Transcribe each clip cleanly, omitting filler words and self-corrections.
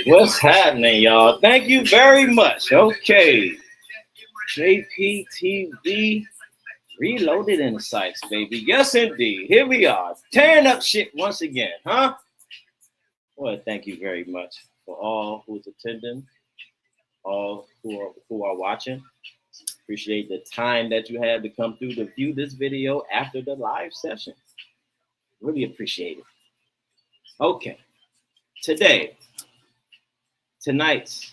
What's happening, y'all? Thank you very much. Okay. JPTV Reloaded Insights, baby. Yes, indeed. Here we are. Tearing up shit once again, huh? Well, thank you very much for all who's attending, all who are watching. Appreciate the time that you had to come through to view this video after the live session. Really appreciate it. Okay. Tonight's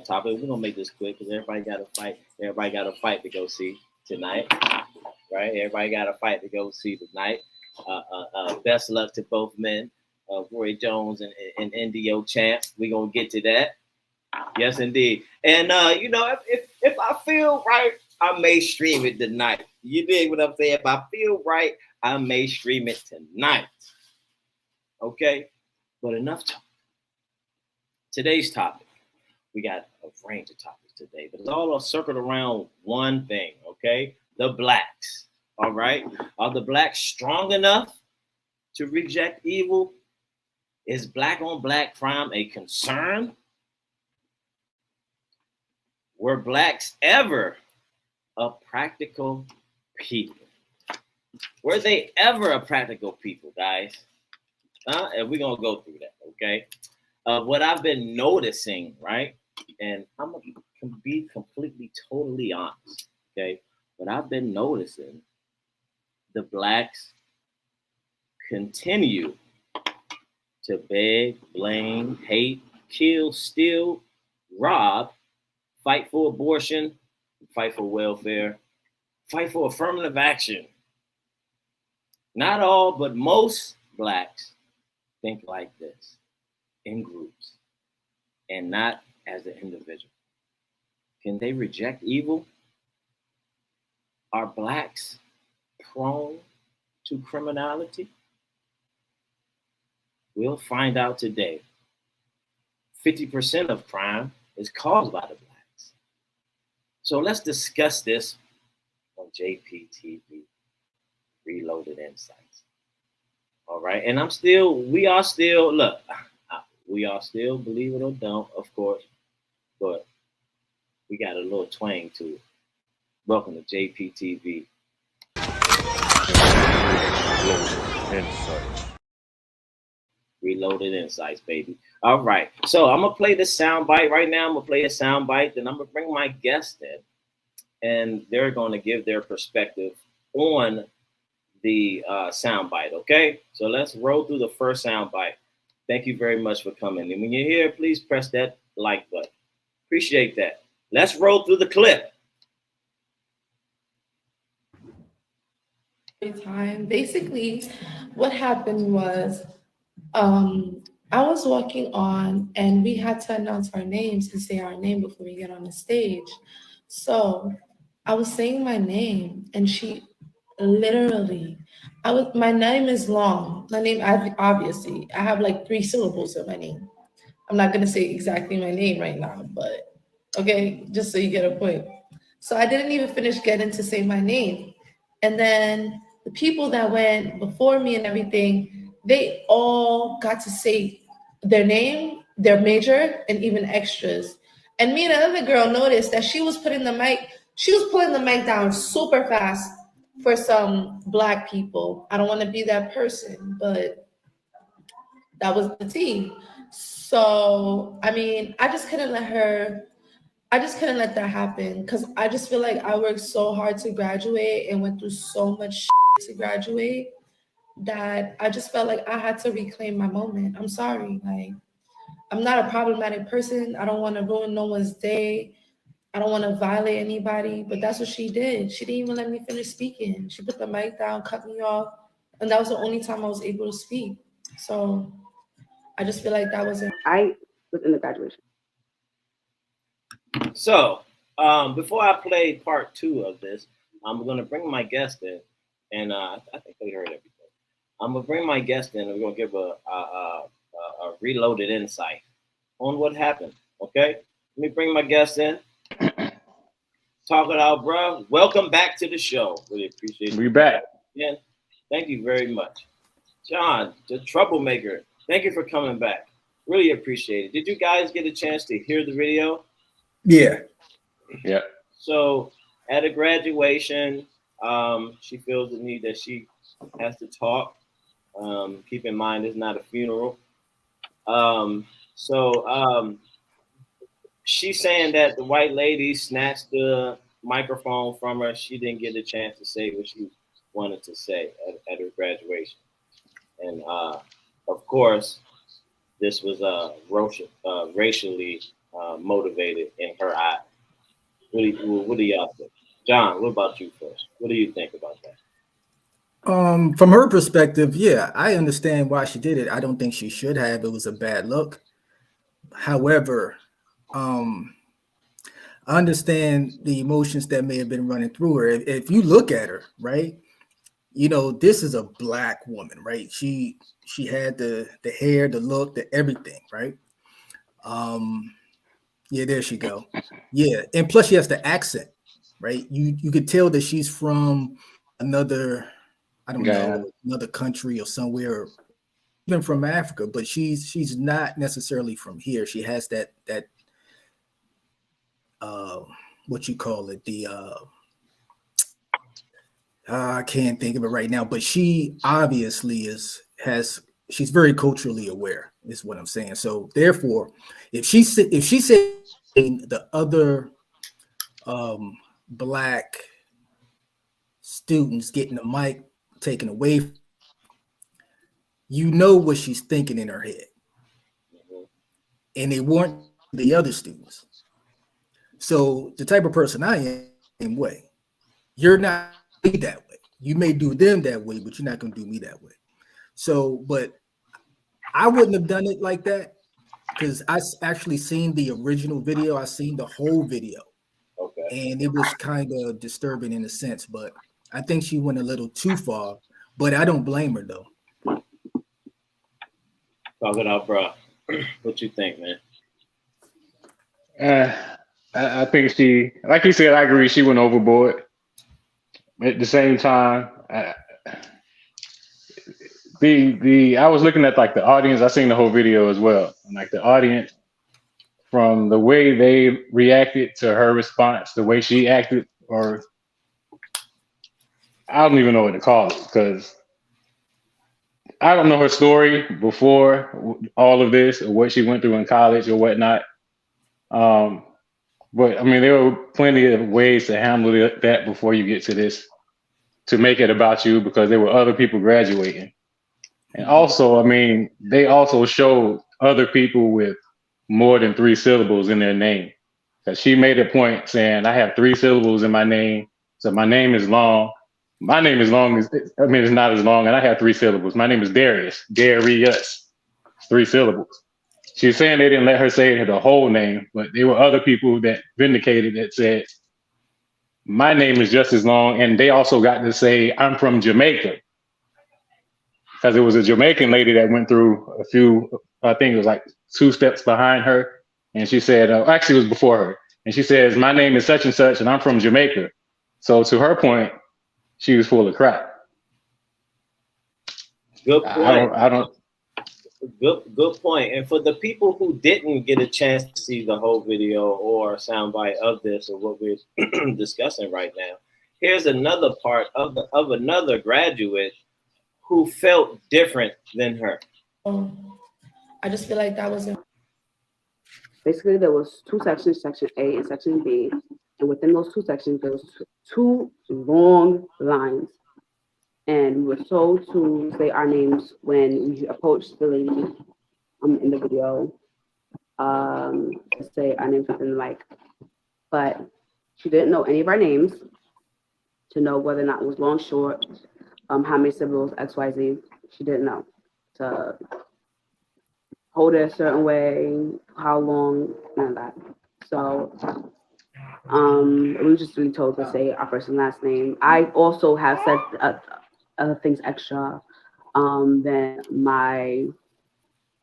topic, we're gonna make this quick because everybody got a fight. Everybody got a fight to go see tonight, right? Everybody got a fight to go see tonight. Best luck to both men, Roy Jones and Indio Champs. We're gonna get to that. Yes, indeed. And if I feel right, I may stream it tonight. You dig what I'm saying? If I feel right, I may stream it tonight. Okay, but enough talk. Today's topic, we got a range of topics today, but it's all circled around one thing, okay? The blacks, all right? Are the blacks strong enough to reject evil? Is black on black crime a concern? Were blacks ever a practical people? Were they ever a practical people, guys? And we're going to go through that, okay? What I've been noticing, right? And I'm going to be completely, totally honest, okay? What I've been noticing, the blacks continue to beg, blame, hate, kill, steal, rob, fight for abortion, fight for welfare, fight for affirmative action. Not all, but most blacks think like this in groups and not as an individual. Can they reject evil? Are blacks prone to criminality? We'll find out today. 50% of crime is caused by the blacks. So let's discuss this on JPTV Reloaded Insights. All right, and we are still, believe it or don't, of course, but we got a little twang to it. Welcome to JPTV. Reloaded Insights, baby. All right, so I'm gonna play the sound bite right now. I'm gonna play a sound bite, then I'm gonna bring my guest in, and they're gonna give their perspective on the sound bite. Okay, so let's roll through the first sound bite. Thank you very much for coming. And when you're here, please press that like button. Appreciate that. Let's roll through the clip. Time. Basically, what happened was I was walking on and we had to announce our names and say our name before we get on the stage. So I was saying my name and she literally, my name is long. My name, obviously, I have like 3 syllables in my name. I'm not going to say exactly my name right now, but okay, just so you get a point. So I didn't even finish getting to say my name. And then the people that went before me and everything, they all got to say their name, their major, and even extras. And me and another girl noticed that she was pulling the mic down super fast for some Black people. I don't want to be that person, but that was the tea. So, I mean, I just couldn't let that happen because I just feel like I worked so hard to graduate and went through so much to graduate that I just felt like I had to reclaim my moment. I'm sorry. Like, I'm not a problematic person. I don't want to ruin no one's day. I don't want to violate anybody, but that's what she did. She didn't even let me finish speaking. She put the mic down, cut me off, and that was the only time I was able to speak. So I just feel like that wasn't. I was in the graduation. So before I play part 2 of this, I'm going to bring my guest in, and I think they heard everything. I'm going to bring my guest in, and we're going to give a reloaded insight on what happened, okay? Let me bring my guest in. Talk it out, bro. Welcome back to the show. Really appreciate We you. back. Yeah, thank you very much. John, the troublemaker, thank you for coming back. Really appreciate it. Did you guys get a chance to hear the video? Yeah. Yeah. So at a graduation, she feels the need that she has to talk. Keep in mind, it's not a funeral. She's saying that the white lady snatched the microphone from her. She didn't get a chance to say what she wanted to say at her graduation. And of course, this was racially motivated in her eye. What do y'all think? John, what about you first? What do you think about that? From her perspective, yeah, I understand why she did it. I don't think she should have. It was a bad look. However, I understand the emotions that may have been running through her. If you look at her, right, you know, this is a Black woman, right? She had the hair, the look, the everything, right? Yeah, there she go. Yeah, and plus she has the accent, right? You could tell that she's from another, I don't know, another country or somewhere, even from Africa, but she's not necessarily from here. She has that what you call it, the I can't think of it right now, but she obviously she's very culturally aware, is what I'm saying. So therefore, if she said the other Black students getting the mic taken away, you know what she's thinking in her head. And they weren't the other students. So the type of person I am, way, you're not that way. You may do them that way, but you're not going to do me that way. So, but I wouldn't have done it like that because I actually seen the original video. I seen the whole video. Okay. And it was kind of disturbing in a sense, but I think she went a little too far, but I don't blame her though. Talk it out, bro. What you think, man? I think she, like you said, I agree. She went overboard. At the same time, I was looking at like the audience. I seen the whole video as well, and like the audience, from the way they reacted to her response, the way she acted, or I don't even know what to call it because I don't know her story before all of this or what she went through in college or whatnot. But I mean, there were plenty of ways to handle that before you get to this, to make it about you, because there were other people graduating. And also, I mean, they also showed other people with more than 3 syllables in their name. Because she made a point saying, I have 3 syllables in my name, so my name is long. My name is long, it's not as long, and I have 3 syllables. My name is Darius, 3 syllables. She was saying they didn't let her say the whole name, but there were other people that vindicated that said, my name is just as long, and they also got to say, I'm from Jamaica. Because it was a Jamaican lady that went through a few, I think it was like 2 steps behind her, and she said, actually it was before her, and she says, my name is such and such, and I'm from Jamaica. So to her point, she was full of crap. Good point. I don't. Good point. And for the people who didn't get a chance to see the whole video or soundbite of this or what we're discussing right now, here's another part of another graduate who felt different than her. I just feel like that was Basically, there was 2 sections, section A and section B. And within those 2 sections, there was 2 long lines. And we were told to say our names when we approached the lady in the video. To say our names within the mic. But she didn't know any of our names to know whether or not it was long, short, how many syllables, XYZ. She didn't know. To hold it a certain way, how long, none of that. So we were just really told to say our first and last name. I also have said other things extra than my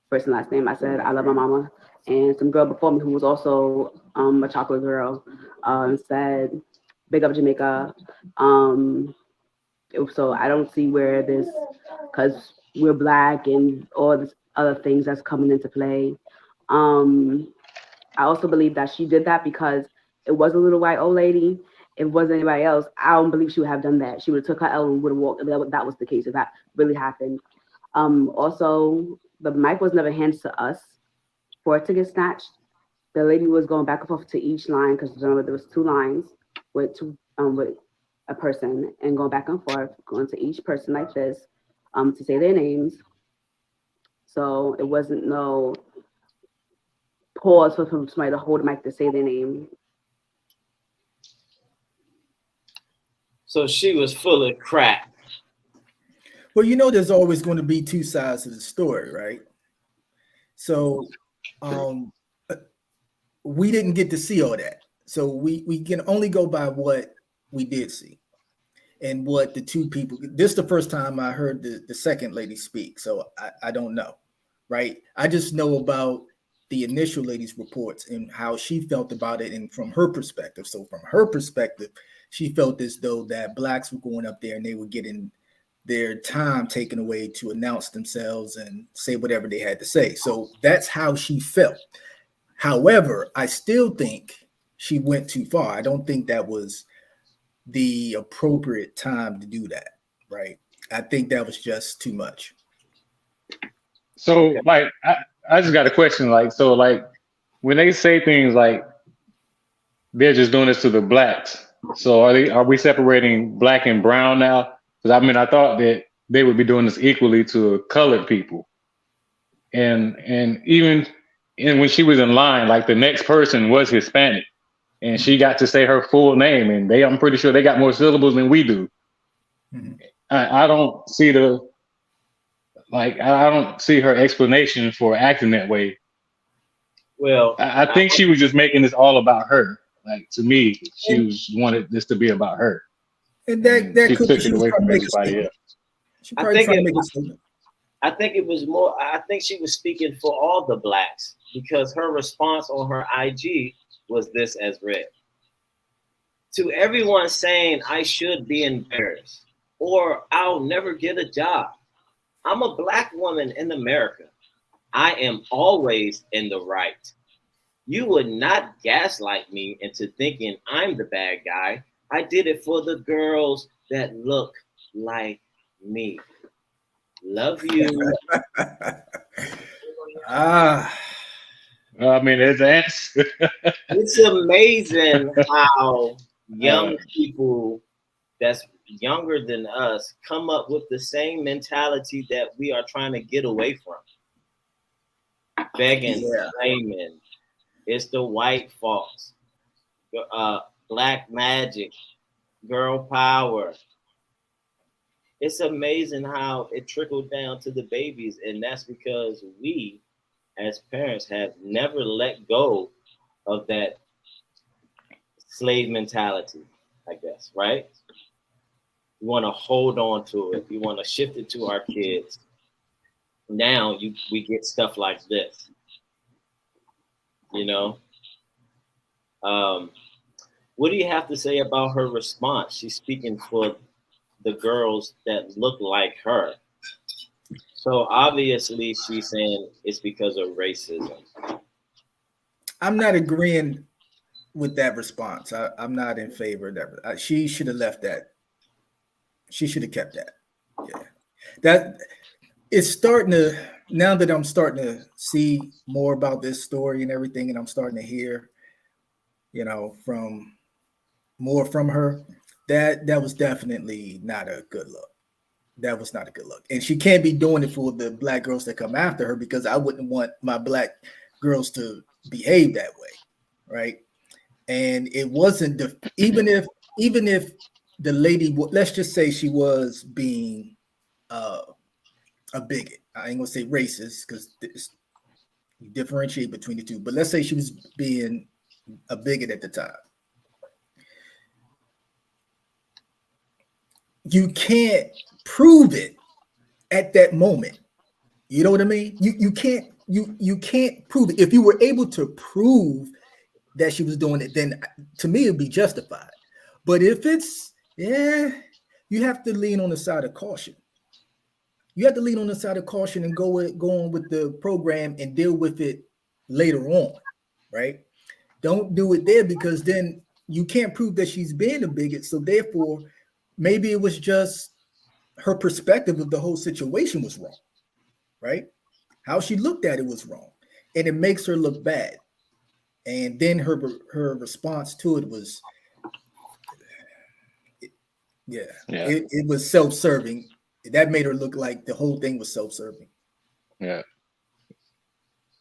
first and last name. I said I love my mama, and some girl before me who was also a chocolate girl said big up Jamaica. So I don't see where this, because we're Black and all this other things that's coming into play. I also believe that she did that because it was a little white old lady. If it wasn't anybody else, I don't believe she would have done that. She would have took her L and would have walked. That was the case if that really happened. Also, the mic was never handed to us for it to get snatched. The lady was going back and forth to each line because remember there was 2 lines with with a person and going back and forth, going to each person like this to say their names. So it wasn't no pause for somebody to hold the mic to say their name. So she was full of crap. Well, there's always going to be 2 sides to the story, right? So we didn't get to see all that. So we can only go by what we did see and what the 2 people. This is the first time I heard the second lady speak, so I don't know, right? I just know about the initial lady's reports and how she felt about it and from her perspective. So from her perspective, she felt as though that Blacks were going up there and they were getting their time taken away to announce themselves and say whatever they had to say. So that's how she felt. However, I still think she went too far. I don't think that was the appropriate time to do that, right? I think that was just too much. So, like, I just got a question. Like, so, like, when they say things like they're just doing this to the Blacks, so are we separating Black and brown now? Because I mean, I thought that they would be doing this equally to colored people, and even when she was in line, like the next person was Hispanic, and she got to say her full name, and I'm pretty sure they got more syllables than we do. Mm-hmm. I don't see I don't see her explanation for acting that way. Well, I think she was just making this all about her. Like, to me, she wanted this to be about her. And that could took it away from everybody else. I think it was more. I think she was speaking for all the Blacks because her response on her IG was this as read. To everyone saying I should be embarrassed or I'll never get a job. I'm a Black woman in America. I am always in the right. You would not gaslight me into thinking I'm the bad guy. I did it for the girls that look like me. Love you. I mean, it's amazing how young people that's younger than us come up with the same mentality that we are trying to get away from. Begging, blaming. It's the white folks. Black magic, girl power. It's amazing how it trickled down to the babies, and that's because we, as parents, have never let go of that slave mentality, I guess, right? You want to hold on to it. You want to shift it to our kids. Now we get stuff like this, What do you have to say about her response? She's speaking for the girls that look like her. So obviously she's saying it's because of racism. I'm not agreeing with that response. I'm not in favor of that. She should have left that. She should have kept that. Yeah. That it's starting to, now that I'm starting to see more about this story and everything, and I'm starting to hear, from her, that was definitely not a good look. That was not a good look. And she can't be doing it for the Black girls that come after her, because I wouldn't want my Black girls to behave that way, right? And it wasn't even if the lady, let's just say she was being a bigot. I ain't gonna say racist because you differentiate between the two, but let's say she was being a bigot at the time. You can't prove it at that moment. You know what I mean? You can't prove it. If you were able to prove that she was doing it, then to me it'd be justified. But if it's, you have to lean on the side of caution. You have to lean on the side of caution and go on with the program and deal with it later on, right? Don't do it there, because then you can't prove that she's being a bigot. So therefore, maybe it was just her perspective of the whole situation was wrong, right? How she looked at it was wrong, and it makes her look bad. And then her response to it was, it was self-serving. That made her look like the whole thing was self-serving. Yeah.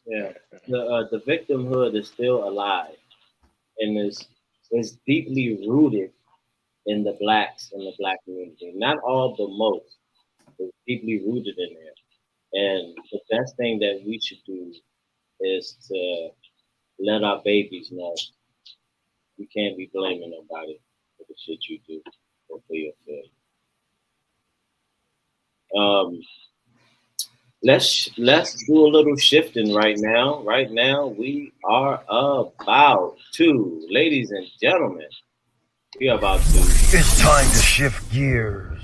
Yeah. The victimhood is still alive, and is deeply rooted in the blacks in the black community. Not all, but most. It's deeply rooted in there. And the best thing that we should do is to let our babies know you can't be blaming nobody for the shit you do or for your failure. Let's do a little shifting right now. Right now, we are about to, ladies and gentlemen, we are about to. It's time to shift gears.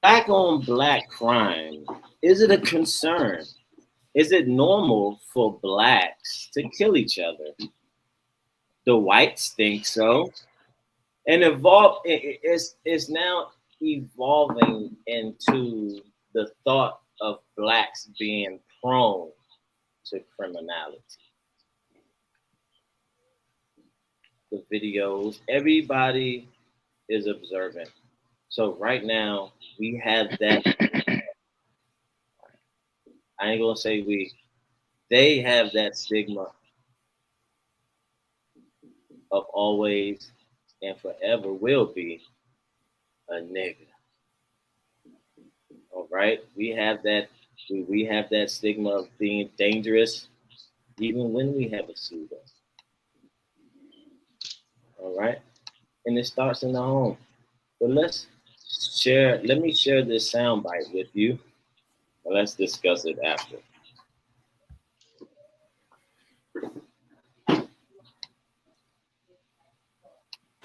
Black on black crime. Is it a concern? Is it normal for blacks to kill each other? The whites think so. And it's now evolving into the thought of blacks being prone to criminality. The videos, everybody is observant. So right now we have that. I ain't gonna say we. They have that stigma of always and forever will be a nigga. All right, we have that. We have that stigma of being dangerous, even when we have a suit on. All right, and it starts in the home. But let me share this soundbite with you, and let's discuss it after.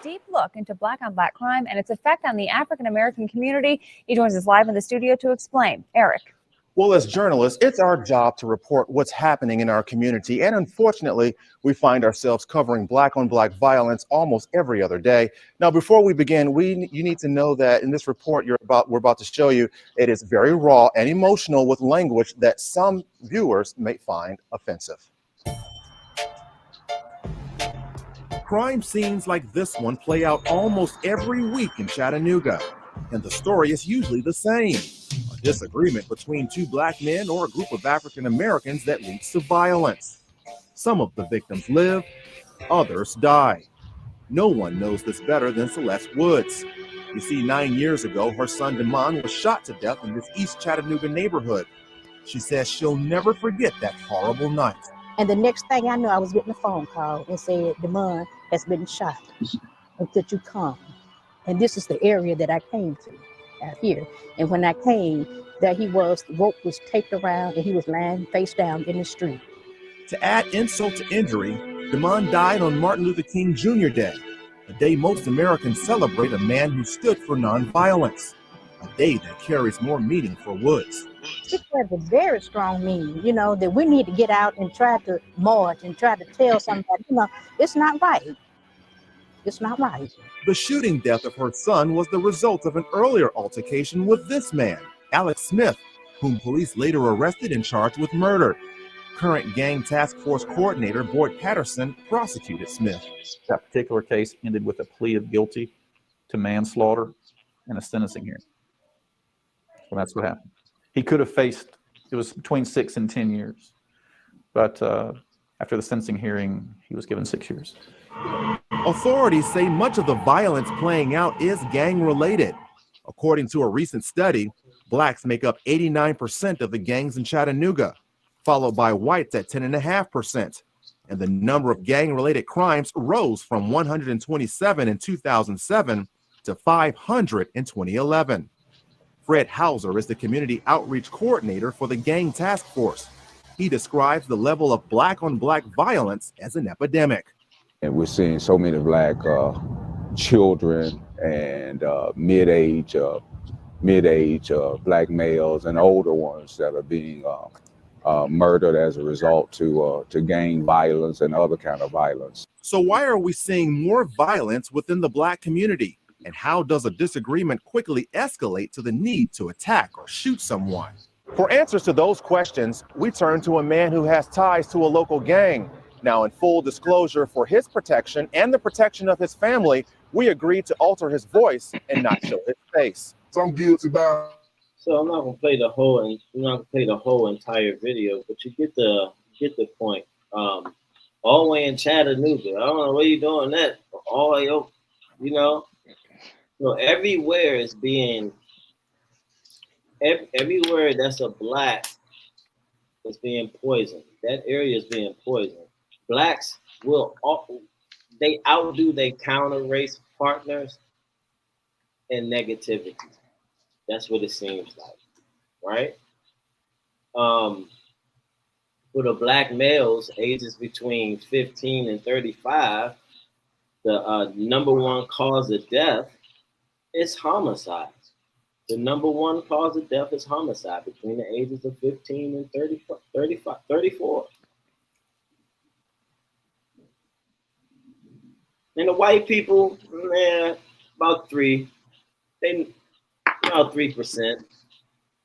Deep look into black on black crime and its effect on the African American community. He joins us live in the studio to explain. Eric. Well, as journalists, it's our job to report what's happening in our community. And unfortunately, we find ourselves covering black on black violence almost every other day. Now, before we begin, you need to know that in this report we're about to show you, it is very raw and emotional with language that some viewers may find offensive. Crime scenes like this one play out almost every week in Chattanooga. And the story is usually the same. A disagreement between two black men or a group of African Americans that leads to violence. Some of the victims live, others die. No one knows this better than Celeste Woods. You see, 9 years ago, her son Damon was shot to death in this East Chattanooga neighborhood. She says she'll never forget that horrible night. And the next thing I knew, I was getting a phone call and said, Damon has been shot. And could you come? And this is the area that I came to out here. And when I came, there he was, the rope was taped around and he was lying face down in the street. To add insult to injury, Damon died on Martin Luther King Jr. Day, a day most Americans celebrate a man who stood for nonviolence, a day that carries more meaning for Woods. It has a very strong meaning, you know, that we need to get out and try to march and try to tell somebody, you know, it's not right. It's not right. The shooting death of her son was the result of an earlier altercation with this man, Alex Smith, whom police later arrested and charged with murder. Current gang task force coordinator Boyd Patterson prosecuted Smith. That particular case ended with a plea of guilty to manslaughter and a sentencing hearing. So that's what happened. He could have faced, it was between 6 and 10 years. But after the sentencing hearing, he was given 6 years. Authorities say much of the violence playing out is gang-related. According to a recent study, blacks make up 89% of the gangs in Chattanooga, followed by whites at 10.5%. And the number of gang-related crimes rose from 127 in 2007 to 500 in 2011. Fred Hauser is the community outreach coordinator for the gang task force. He describes the level of black-on-black violence as an epidemic. And we're seeing so many black children and mid-age black males and older ones that are being murdered as a result to gang violence and other kind of violence. So why are we seeing more violence within the black community? And how does a disagreement quickly escalate to the need to attack or shoot someone? For answers to those questions, we turn to a man who has ties to a local gang. Now, in full disclosure, for his protection and the protection of his family, we agreed to alter his voice and not show his face. So I'm guilty about. So I'm not gonna play the whole entire video, but you get the point. All the way in Chattanooga, I don't know where you doing that. All the way up, you know. So everywhere is being, everywhere that's a black is being poisoned. That area is being poisoned. Blacks they outdo their counter race partners in negativity. That's what it seems like, right? For the black males, ages between 15 and 35, the number one cause of death is homicide. The number one cause of death is homicide between the ages of 15 and 34. And the white people, about 3%.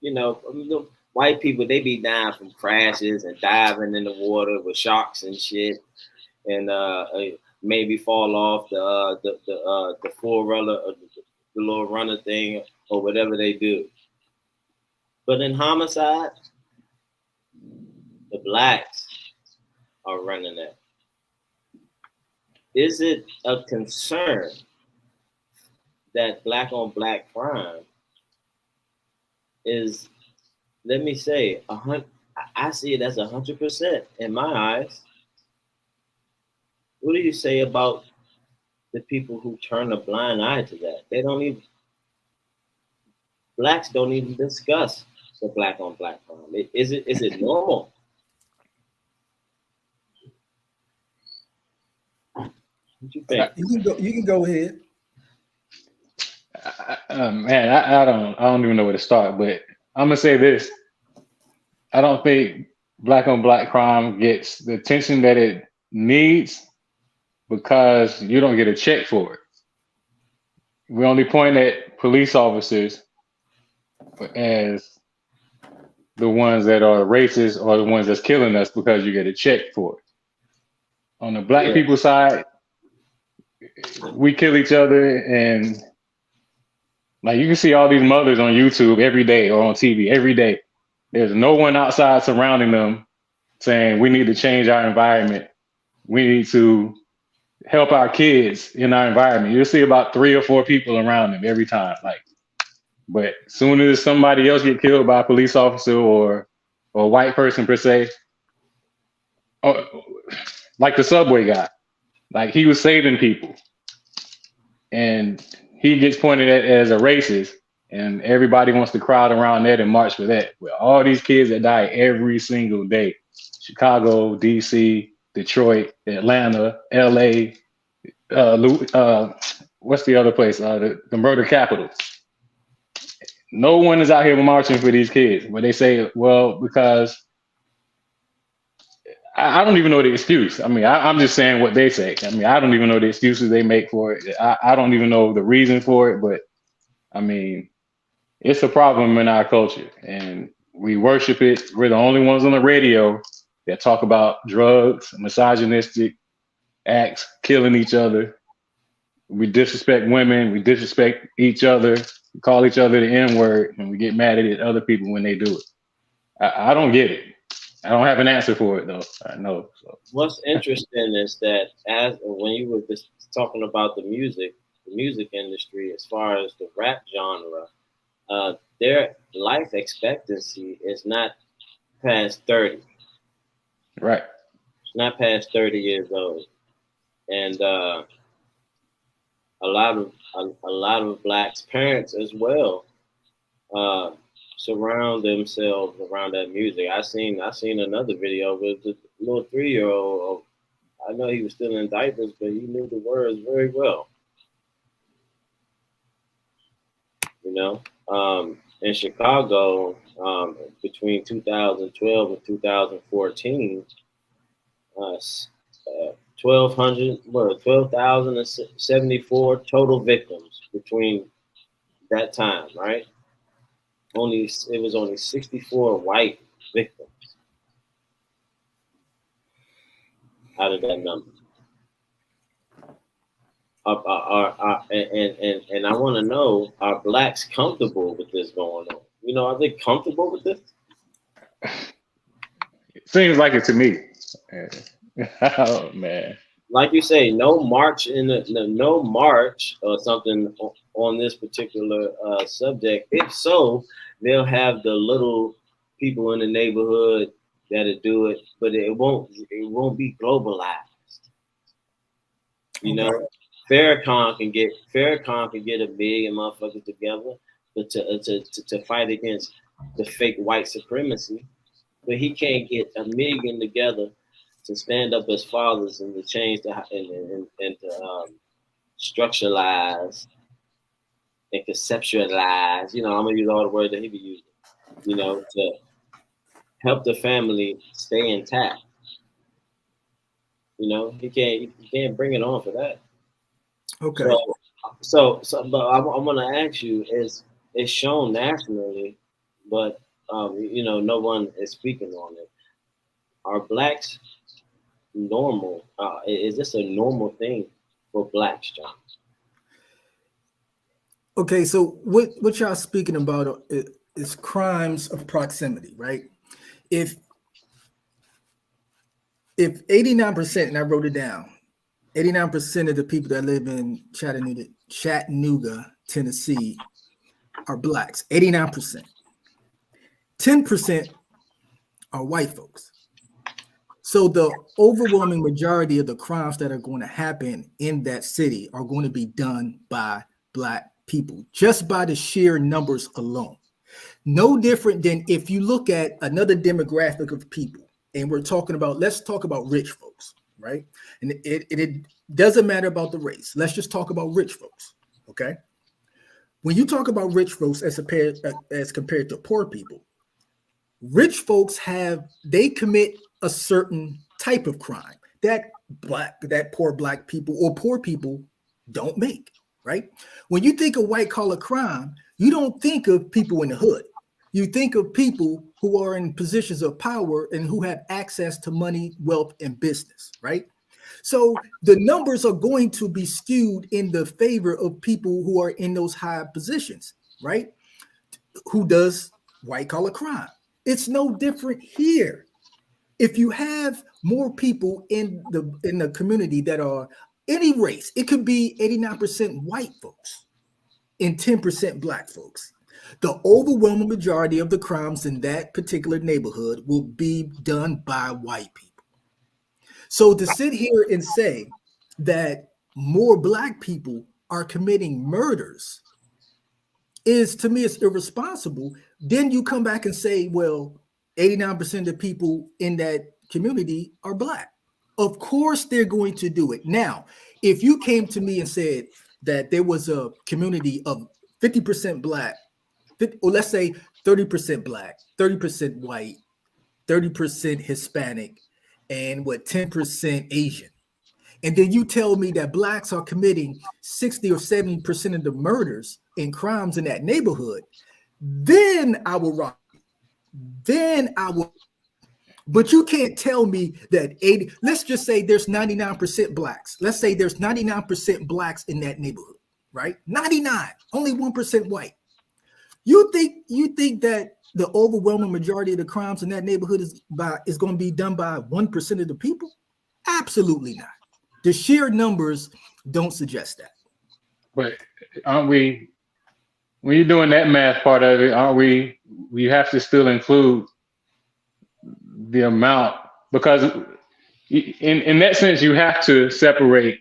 You know, the white people, they be dying from crashes and diving in the water with sharks and shit, and maybe fall off the forerunner, the little runner thing, or whatever they do. But in homicide, the blacks are running that. Is it a concern that black on black crime is, let me say, I see it as 100% in my eyes. What do you say about the people who turn a blind eye to that? Blacks don't even discuss the black on black crime. Is it normal? What you think? You can go ahead. Man, I don't even know where to start, but I'm gonna say this. I don't think black on black crime gets the attention that it needs because you don't get a check for it. We only point at police officers as the ones that are racist or the ones that's killing us because you get a check for it. On the black people side, we kill each other, and like you can see all these mothers on YouTube every day or on TV every day. There's no one outside surrounding them saying we need to change our environment. We need to help our kids in our environment. You'll see about 3 or 4 people around them every time. But as soon as somebody else get killed by a police officer or a white person per se, like the subway guy, like he was saving people, and he gets pointed at as a racist, and everybody wants to crowd around that and march for that. Well, all these kids that die every single day, Chicago, DC, Detroit, Atlanta, LA, what's the other place? The murder capital. No one is out here marching for these kids, but they say, well, because I don't even know the excuse. I mean, I'm just saying what they say. I mean, I don't even know the excuses they make for it. I don't even know the reason for it, but I mean, it's a problem in our culture and we worship it. We're the only ones on the radio that talk about drugs, misogynistic acts, killing each other. We disrespect women, we disrespect each other, we call each other the N-word, and we get mad at other people when they do it. I don't get it. I don't have an answer for it though. I know. So. What's interesting is that when you were just talking about the music industry, as far as the rap genre, their life expectancy is not past 30. Right. It's not past 30 years old, and a lot of blacks' parents as well surround themselves around that music. I seen another video with a little 3-year-old. I know he was still in diapers, but he knew the words very well. You know, in Chicago, between 2012 and 2014, 12,074 total victims between that time, right? It was only 64 white victims out of that number. And I want to know, are blacks comfortable with this going on? You know, are they comfortable with this? It seems like it to me. Oh man. Like you say, no march no march or something on this particular subject. If so, they'll have the little people in the neighborhood that'll do it, but it won't be globalized. You know, Farrakhan can get a million motherfuckers together to fight against the fake white supremacy, but he can't get a million together to stand up as fathers and to change and to structuralize and conceptualize. You know, I'm gonna use all the words that he be using. You know, to help the family stay intact. You know, he can't bring it on for that. Okay. So but I want to ask you: it's shown nationally, but you know, no one is speaking on it. Are blacks normal? Is this a normal thing for blacks, John? Okay, so what y'all speaking about is crimes of proximity, right? If 89%, and I wrote it down, 89% of the people that live in Chattanooga, Tennessee, are blacks. 89%. 10% are white folks. So the overwhelming majority of the crimes that are going to happen in that city are going to be done by black people, just by the sheer numbers alone. No different than if you look at another demographic of people, and let's talk about rich folks, right? And it doesn't matter about the race. Let's just talk about rich folks, okay? When you talk about rich folks as compared to poor people, rich folks they commit a certain type of crime that poor black people or poor people don't make, right? When you think of white collar crime, you don't think of people in the hood. You think of people who are in positions of power and who have access to money, wealth, and business, right? So the numbers are going to be skewed in the favor of people who are in those high positions, right? Who does white collar crime. It's no different here. If you have more people in the community that are any race, it could be 89% white folks and 10% black folks. The overwhelming majority of the crimes in that particular neighborhood will be done by white people. So to sit here and say that more black people are committing murders is, to me, it's irresponsible. Then you come back and say, well, 89% of people in that community are black. Of course they're going to do it. Now, if you came to me and said that there was a community of 50% black, or let's say 30% black, 30% white, 30% Hispanic, and 10% Asian. And then you tell me that blacks are committing 60 or 70% of the murders and crimes in that neighborhood, then I will rock. Then I will. But you can't tell me that let's just say there's 99% blacks. Let's say there's 99% blacks in that neighborhood, right? 99, only 1% white. You think that the overwhelming majority of the crimes in that neighborhood is going to be done by 1% of the people? Absolutely not. The sheer numbers don't suggest that. But aren't we, when you're doing that math part of it, we have to still include the amount, because in that sense, you have to separate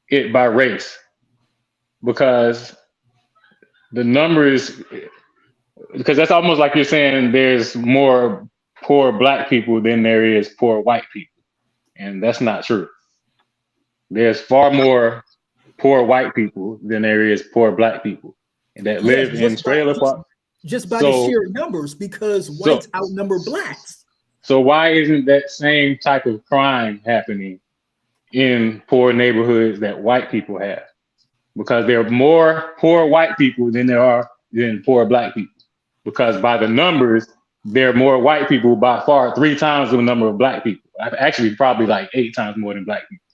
it by race, because the numbers, because that's almost like you're saying there's more poor black people than there is poor white people, and that's not true. There's far more poor white people than there is poor black people that live in trailer parks. Just by the sheer numbers, because whites outnumber blacks. So why isn't that same type of crime happening in poor neighborhoods that white people have? Because there are more poor white people than there are poor black people. Because by the numbers, there are more white people by far 3 times the number of black people. Actually, probably like 8 times more than black people.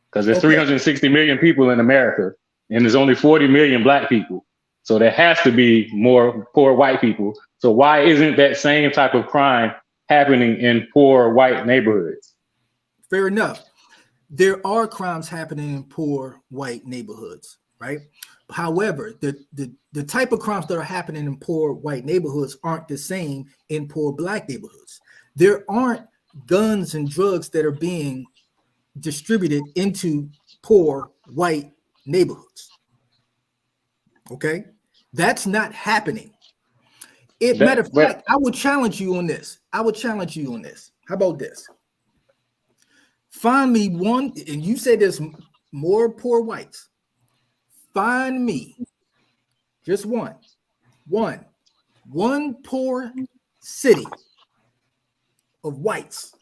Because there's 360 million people in America, and there's only 40 million black people. So there has to be more poor white people. So why isn't that same type of crime happening in poor white neighborhoods? Fair enough. There are crimes happening in poor white neighborhoods, right? However, the type of crimes that are happening in poor white neighborhoods aren't the same in poor black neighborhoods. There aren't guns and drugs that are being distributed into poor white neighborhoods. Okay, that's not happening. Matter of fact, I would challenge you on this. How about this? Find me one, and you said there's more poor whites. Find me just one poor city of whites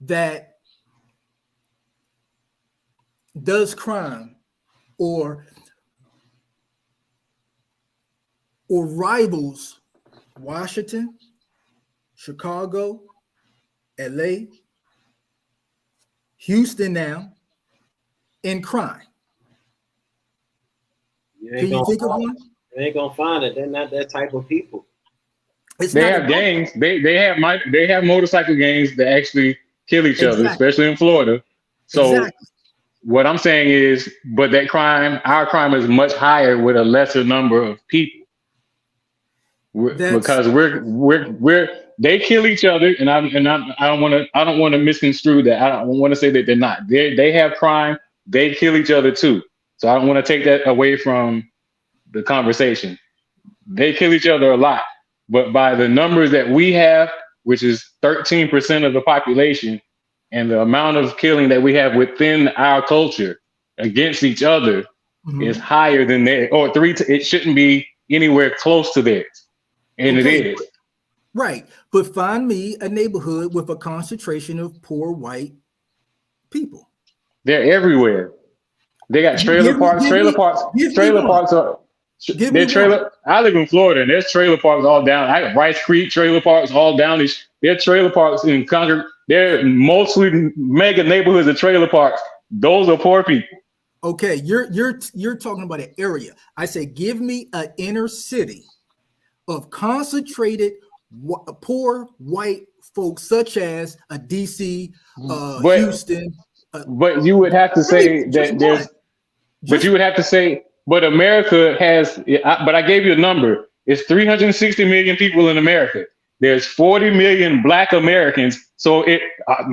that does crime or rivals Washington, Chicago, LA, Houston now in crime. Can you think of one? You ain't gonna find it. They're not that type of people. They have gangs. They have motorcycle gangs that actually kill each other, especially in Florida. So what I'm saying is, but that crime, our crime is much higher with a lesser number of people. Because they kill each other, and I don't want to misconstrue that. I don't want to say that they're not. They have crime. They kill each other too. So I don't want to take that away from the conversation. They kill each other a lot, but by the numbers that we have, which is 13% of the population, and the amount of killing that we have within our culture against each other is higher than theirs, or it shouldn't be anywhere close to theirs. And it is. Right. But find me a neighborhood with a concentration of poor white people. They're everywhere. They got trailer parks. I live in Florida, and there's trailer parks all down. I got Rice Creek trailer parks all down. There are trailer parks in Concord. They're mostly mega neighborhoods of trailer parks. Those are poor people. Okay, you're talking about an area. I say, give me an inner city of concentrated poor white folks, such as a DC, Houston. But you would have to say that there's. But you would have to say, but America has. But I gave you a number. It's 360 million people in America. There's 40 million Black Americans. So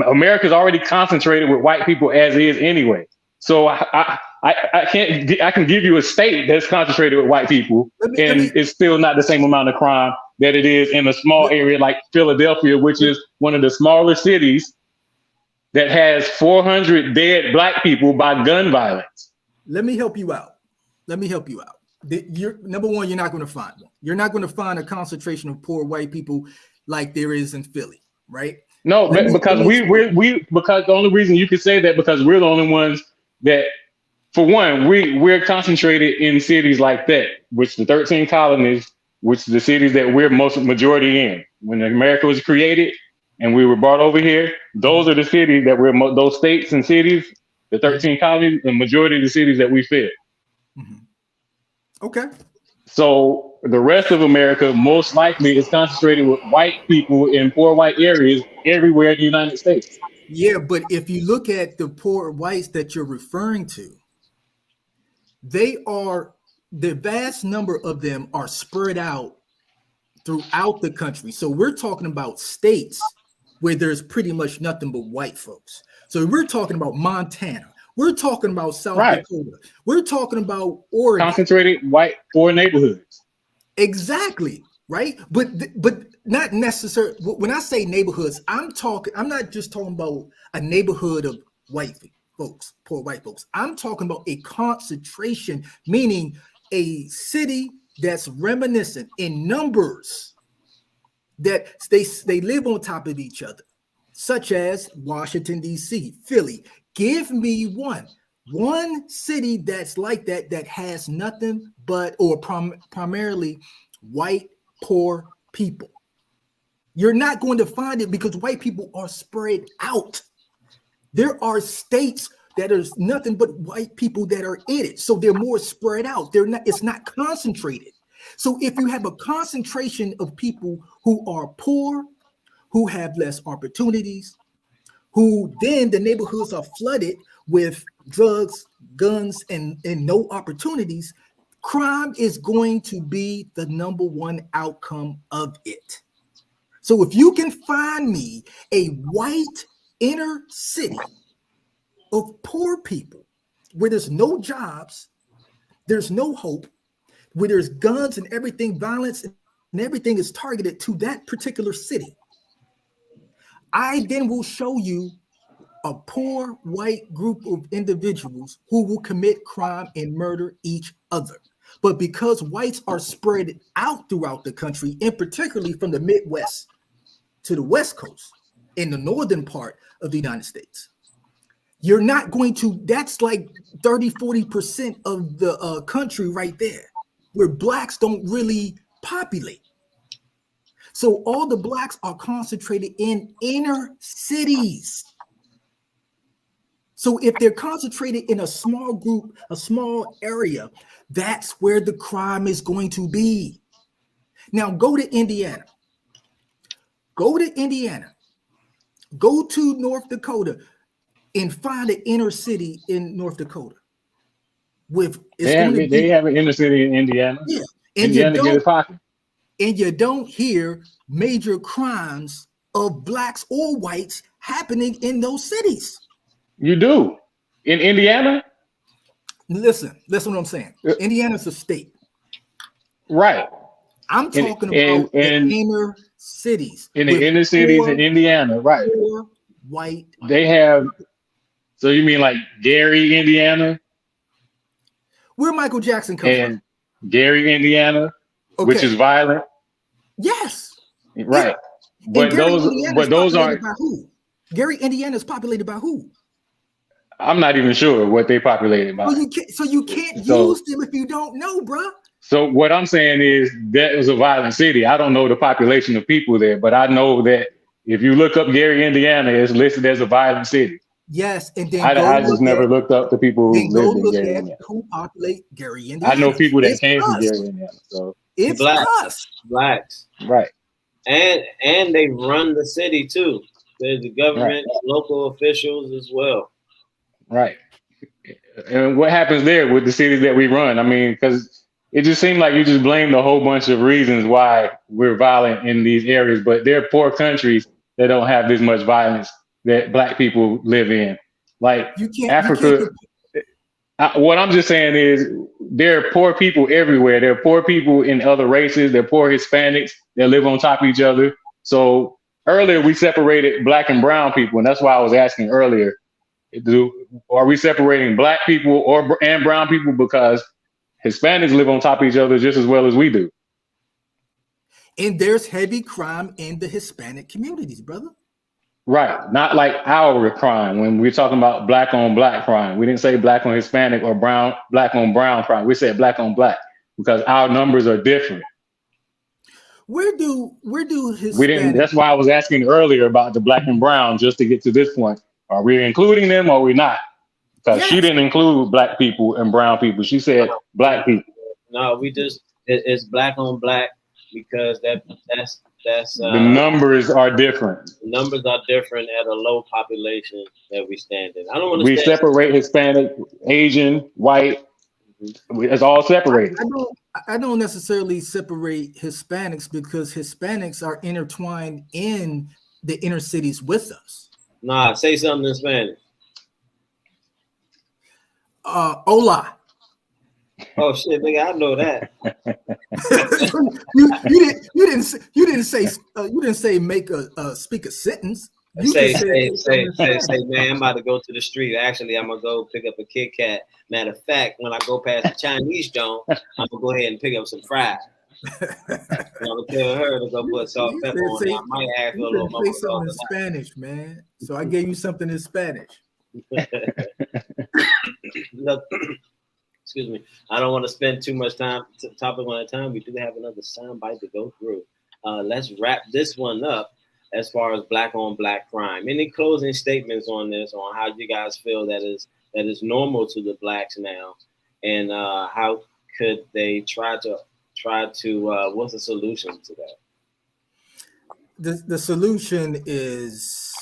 America's already concentrated with white people as is anyway. So I can give you a state that's concentrated with white people, and it's still not the same amount of crime that it is in a small area like Philadelphia, which is one of the smaller cities that has 400 dead Black people by gun violence. Let me help you out. Number one, you're not going to find one. You're not going to find a concentration of poor white people like there is in Philly, right? No, because the only reason you can say that because we're the only ones that, for one, we're concentrated in cities like that, which the 13 colonies, which the cities that we're most majority in. When America was created and we were brought over here, those are the cities that those states and cities, the 13 colonies, the majority of the cities that we fit. Okay. So the rest of America most likely is concentrated with white people in poor white areas everywhere in the United States. Yeah, but if you look at the poor whites that you're referring to, the vast number of them are spread out throughout the country. So we're talking about states where there's pretty much nothing but white folks. So we're talking about Montana. We're talking about South Dakota. We're talking about Oregon. Concentrated white poor neighborhoods. Exactly, right? But not necessarily. When I say neighborhoods, I'm not just talking about a neighborhood of white folks, poor white folks. I'm talking about a concentration, meaning a city that's reminiscent in numbers, that they live on top of each other, such as Washington, D.C., Philly. Give me one city that's like that, that has nothing but, or primarily white poor people. You're not going to find it, because white people are spread out. There are states that there's nothing but white people that are in it, so they're more spread out. It's not concentrated. So if you have a concentration of people who are poor, who have less opportunities, who then the neighborhoods are flooded with drugs, guns, and no opportunities, crime is going to be the number one outcome of it. So if you can find me a white inner city of poor people where there's no jobs, there's no hope, where there's guns and everything, violence, and everything is targeted to that particular city, I then will show you a poor white group of individuals who will commit crime and murder each other. But because whites are spread out throughout the country, and particularly from the Midwest to the West Coast, in the northern part of the United States, you're not going to, that's like 30-40% of the country right there, where blacks don't really populate. So all the blacks are concentrated in inner cities. So if they're concentrated in a small group, a small area, that's where the crime is going to be. Now go to Indiana. Go to Indiana. Go to North Dakota and find an inner city in North Dakota. They have an inner city in Indiana. Yeah. And Indiana get it popping. And you don't hear major crimes of blacks or whites happening in those cities. You do. In Indiana? Listen what I'm saying. Indiana's a state. Right. I'm talking about the inner cities. In the inner cities in Indiana, right. Poor white. They have, so you mean like Gary, Indiana? Where Michael Jackson comes from? Gary, Indiana, which is violent. Yes. Right. But those aren't. Gary, Indiana is populated by who? I'm not even sure what they populated by. So you can't use them if you don't know, bruh. So what I'm saying is that was a violent city. I don't know the population of people there, but I know that if you look up Gary, Indiana, it's listed as a violent city. Yes, and then I just never looked up the people who lived in Gary, Indiana. Who populate Gary, Indiana? I know people that came from Gary, Indiana. So it's blacks, right? And they run the city too. There's the government, local officials as well. Right. And what happens there with the cities that we run? I mean, because it just seemed like you just blamed a whole bunch of reasons why we're violent in these areas, but they're poor countries that don't have this much violence that black people live in. Like Africa, what I'm just saying is there are poor people everywhere. There are poor people in other races. There are poor Hispanics that live on top of each other. So earlier we separated black and brown people, and that's why I was asking earlier, are we separating black people and brown people because Hispanics live on top of each other just as well as we do? And there's heavy crime in the Hispanic communities, brother. Right. Not like our crime. When we're talking about black on black crime, we didn't say black on Hispanic or black on brown crime. We said black on black because our numbers are different. Where do Hispanic? We didn't. That's why I was asking earlier about the black and brown, just to get to this point. Are we including them or are we not? Because she didn't include black people and brown people. She said black people. No, it's black on black because that's the numbers are different. The numbers are different at a low population that we stand in. I don't understand. We separate Hispanic, Asian, white. It's all separated. I don't necessarily separate Hispanics because Hispanics are intertwined in the inner cities with us. Nah, say something in Spanish. Hola. Oh shit, nigga, I know that. you didn't say make a speak a sentence. You Say, just say, man, I'm about to go to the street. Actually, I'm gonna go pick up a Kit Kat. Matter of fact, when I go past the Chinese joint, I'm gonna go ahead and pick up some fries. I'm gonna tell her to go put salt and pepper on it. I might ask her a little say something in Spanish, man. So I gave you something in Spanish. Look, excuse me. I don't want to spend too much time topic on that time. We do have another soundbite to go through. Let's wrap this one up as far as black on black crime. Any closing statements on this, on how you guys feel that is normal to the blacks now, and how could they try to what's the solution to that? The solution is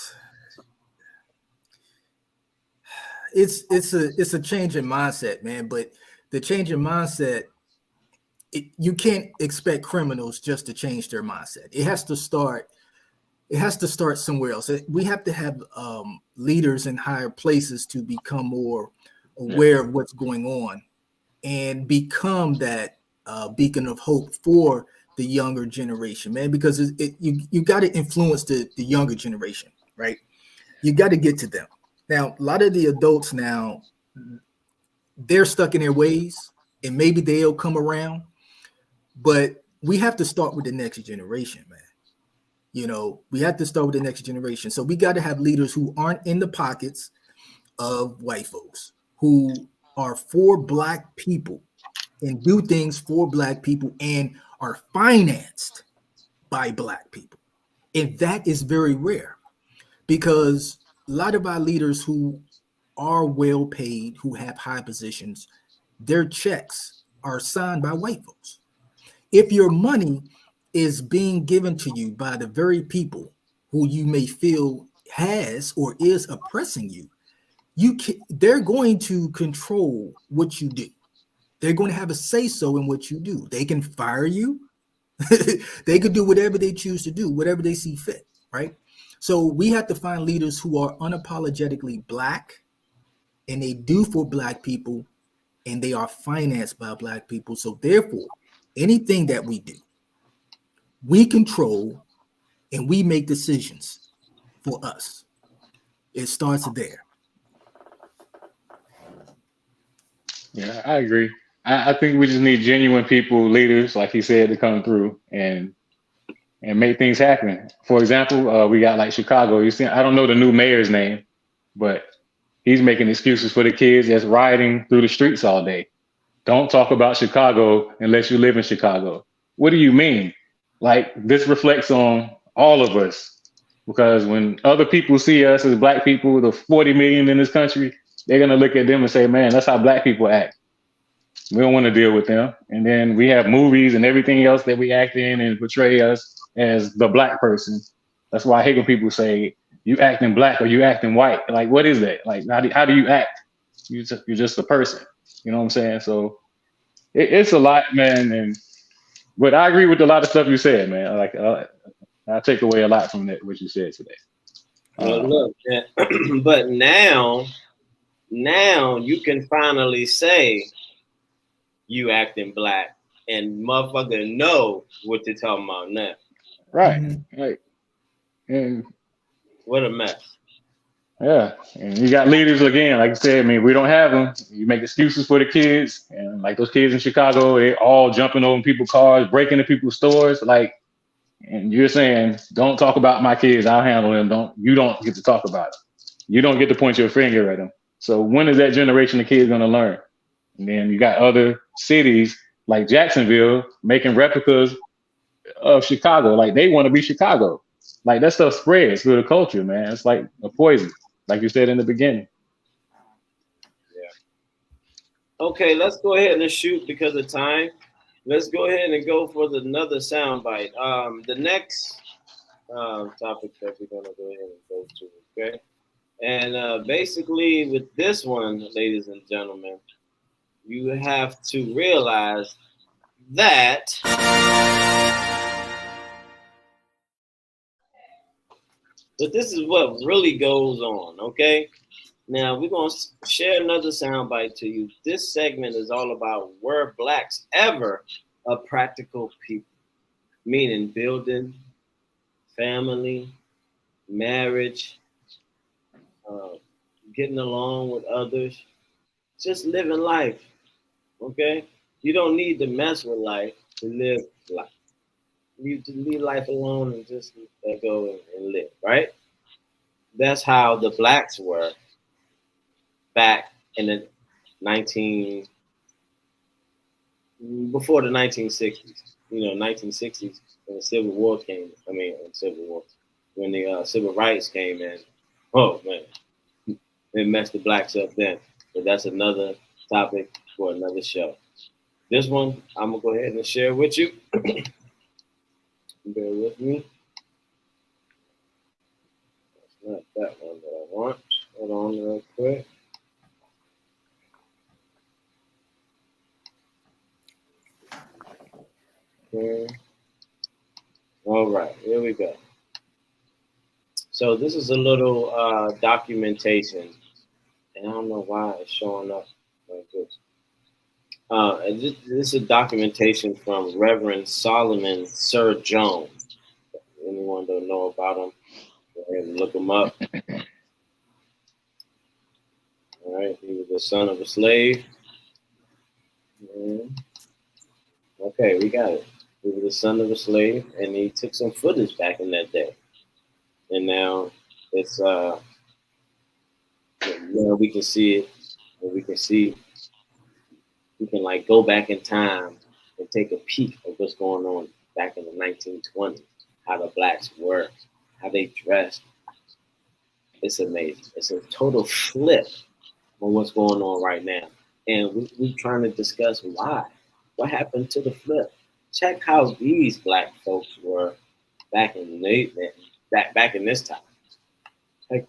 it's a change in mindset, man. But the change in mindset, you can't expect criminals just to change their mindset. It has to start somewhere else. We have to have leaders in higher places to become more aware of what's going on and become that beacon of hope for the younger generation, man, because you got to influence the younger generation, right? You got to get to them. Now, a lot of the adults now, they're stuck in their ways, and maybe they'll come around, but we have to start with the next generation, man. You know, we have to start with the next generation. So we got to have leaders who aren't in the pockets of white folks, who are for black people and do things for black people and are financed by black people. And that is very rare, because a lot of our leaders who are well paid, who have high positions, their checks are signed by white folks. If your money is being given to you by the very people who you may feel has or is oppressing you, they're going to control what you do. They're going to have a say-so in what you do. They can fire you. They could do whatever they choose to do, whatever they see fit, right? So we have to find leaders who are unapologetically black, and they do for black people, and they are financed by black people. So therefore, anything that we do, we control, and we make decisions for us. It starts there. Yeah, I agree. I think we just need genuine people, leaders, like he said, to come through and make things happen. For example, we got like Chicago. You see, I don't know the new mayor's name, but he's making excuses for the kids that's riding through the streets all day. Don't talk about Chicago unless you live in Chicago. What do you mean? Like, this reflects on all of us, because when other people see us as black people, the 40 million in this country, they're going to look at them and say, man, that's how black people act. We don't want to deal with them. And then we have movies and everything else that we act in and portray us as the black person. That's why I hate when people say, you acting black or you acting white. Like, what is that? Like, how do you act? You're just a person. You know what I'm saying? So it's a lot, man. But I agree with a lot of stuff you said, man. Like, I take away a lot from that, what you said today. Well, look, but now you can finally say you acting black, and motherfucker know what you're talking about now. Right. Right. And what a mess. Yeah, and you got leaders again, like I said. I mean, we don't have them. You make excuses for the kids, and like those kids in Chicago, they all jumping over people's cars, breaking into people's stores. Like, and you're saying, don't talk about my kids. I'll handle them. You don't get to talk about it. You don't get to point your finger at them. So when is that generation of kids going to learn? And then you got other cities like Jacksonville making replicas of Chicago. Like, they want to be Chicago. Like, that stuff spreads through the culture, man. It's like a poison, like you said in the beginning. Yeah. Okay, let's go ahead and shoot because of time. Let's go ahead and go for another soundbite. The next topic that we're going to go ahead and go to, okay? And basically with this one, ladies and gentlemen, you have to realize that this is what really goes on, okay? Now we're gonna share another soundbite to you. This segment is all about were blacks ever a practical people, meaning building, family, marriage, uh, getting along with others, just living life. Okay, you don't need to mess with life to live life. You just leave life alone and just let go and live. Right? That's how the blacks were back in the 19 before the 1960s. 1960s when the Civil War came. Civil War when the Civil Rights came in. Oh man, it messed the blacks up then. But that's another topic for another show. This one I'm gonna go ahead and share with you. Bear with me. That's not that one that I want. Hold on real quick. Okay. All right, here we go. So this is a little documentation, and I don't know why it's showing up like this. This is a documentation from Reverend Solomon Sir Jones. If anyone don't know about him, go ahead and look him up. All right, he was the son of a slave. Okay, we got it. He was the son of a slave, and he took some footage back in that day. And now it's now we can see it, and we can like go back in time and take a peek of what's going on back in the 1920s, how the blacks were, how they dressed. It's amazing. It's a total flip on what's going on right now. And we're trying to discuss why. What happened to the flip? Check how these black folks were back in back in this time. Like,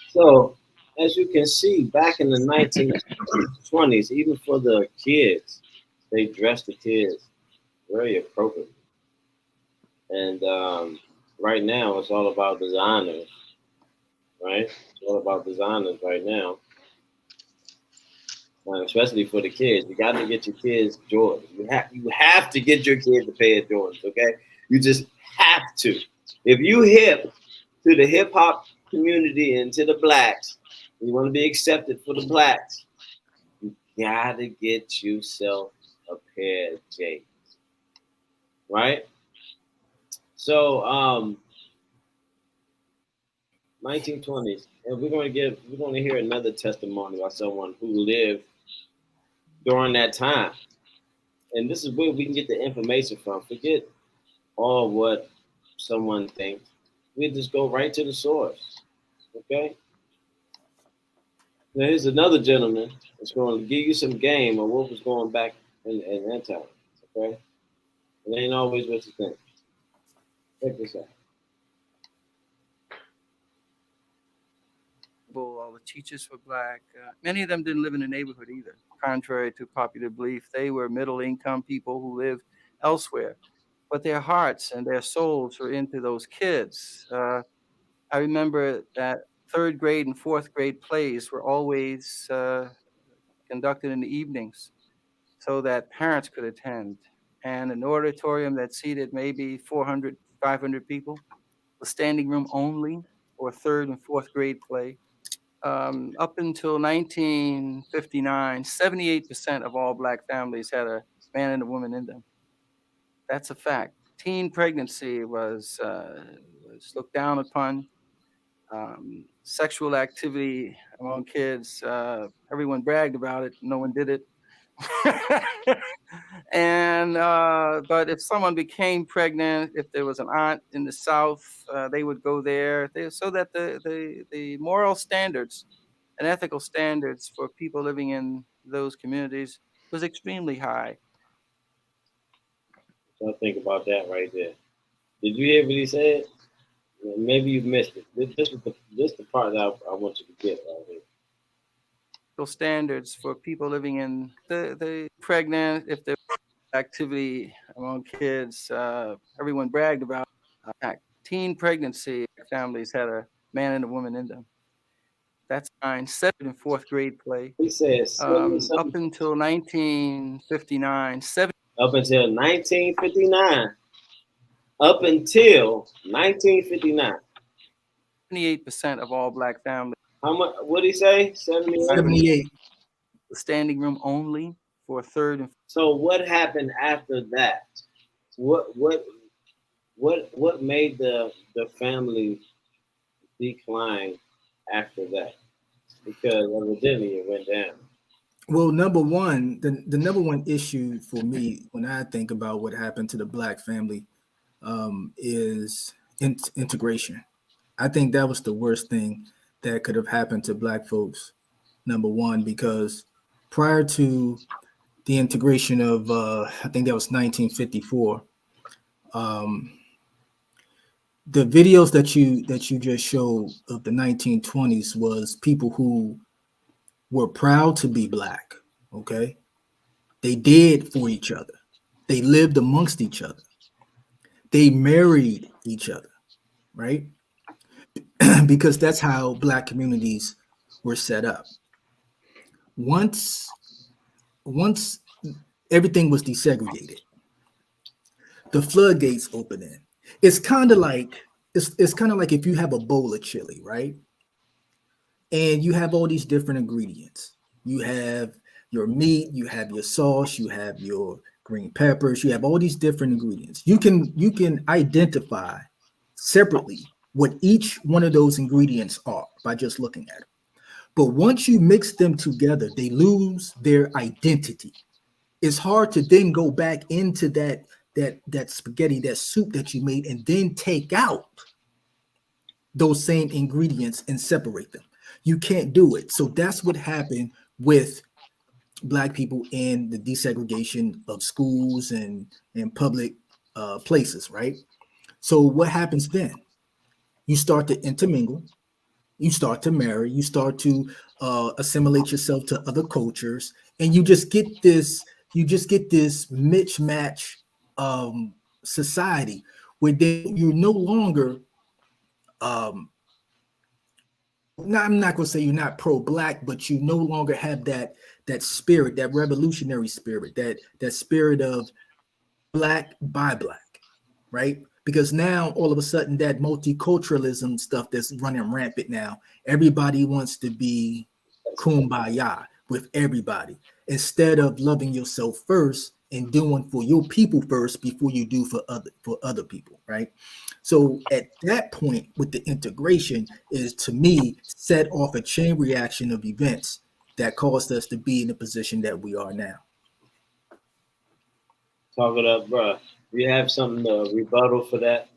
so, as you can see, back in the 1920s, even for the kids, they dressed the kids very appropriately. And right now, it's all about designers, right? It's all about designers right now, especially for the kids. You got to get your kids Jordans. You have to get your kids a pair of Jordans, okay? You just have to. If you hip to the hip hop community and to the blacks, you want to be accepted for the blacks, you gotta get yourself a pair of J's, right? So 1920s, and we're going to hear another testimony by someone who lived during that time, and this is where we can get the information from. Forget all what someone thinks. We just go right to the source. Okay. Now here's another gentleman that's going to give you some game of what was going back in that time. Okay. It ain't always what you think. Check this out. All the teachers were black. Many of them didn't live in the neighborhood either. Contrary to popular belief, they were middle-income people who lived elsewhere. But their hearts and their souls were into those kids. I remember that third grade and fourth grade plays were always conducted in the evenings so that parents could attend. And an auditorium that seated maybe 400, 500 people, a standing room only for a third and fourth grade play. Up until 1959, 78% of all black families had a man and a woman in them. That's a fact. Teen pregnancy was looked down upon. Sexual activity among kids, everyone bragged about it. No one did it. And but if someone became pregnant, if there was an aunt in the South, they would go there, so that the moral standards and ethical standards for people living in those communities was extremely high. So I think about that right there. Did you hear what he said? Maybe you missed it. This is the part that I want you to get right here. Standards for people living in the pregnant, if there was activity among kids, everyone bragged about teen pregnancy. Families had a man and a woman in them. That's 7th and 4th grade play. He says up until 1959, up until 1959. Up until 1959. 78% of all black families. How much? What did he say? 78. Standing room only for 3rd and. So what happened after that? What made the family decline after that? Because evidently it went down. Well, number one, the number one issue for me when I think about what happened to the black family is integration. I think that was the worst thing that could have happened to black folks. Number one, because prior to the integration of, I think that was 1954, the videos that you just showed of the 1920s was people who were proud to be black. Okay, they did for each other. They lived amongst each other. They married each other, right? Because that's how black communities were set up. Once everything was desegregated, the floodgates opened in. It's kind of like if you have a bowl of chili, right? And you have all these different ingredients. You have your meat, you have your sauce, you have your green peppers, you have all these different ingredients. You can identify separately what each one of those ingredients are by just looking at them. But once you mix them together, they lose their identity. It's hard to then go back into that spaghetti, that soup that you made, and then take out those same ingredients and separate them. You can't do it. So that's what happened with black people in the desegregation of schools and public places, right? So what happens then? You start to intermingle, you start to marry, you start to assimilate yourself to other cultures, and you just get this mismatch society where you're no longer I'm not going to say you're not pro-black, but you no longer have that spirit, that revolutionary spirit, that spirit of black by black, right? Because now all of a sudden that multiculturalism stuff that's running rampant now, everybody wants to be kumbaya with everybody instead of loving yourself first and doing for your people first before you do for other people, right? So at that point with the integration is, to me, set off a chain reaction of events that caused us to be in the position that we are now. Talk it up, bro. Do you have something to rebuttal for that?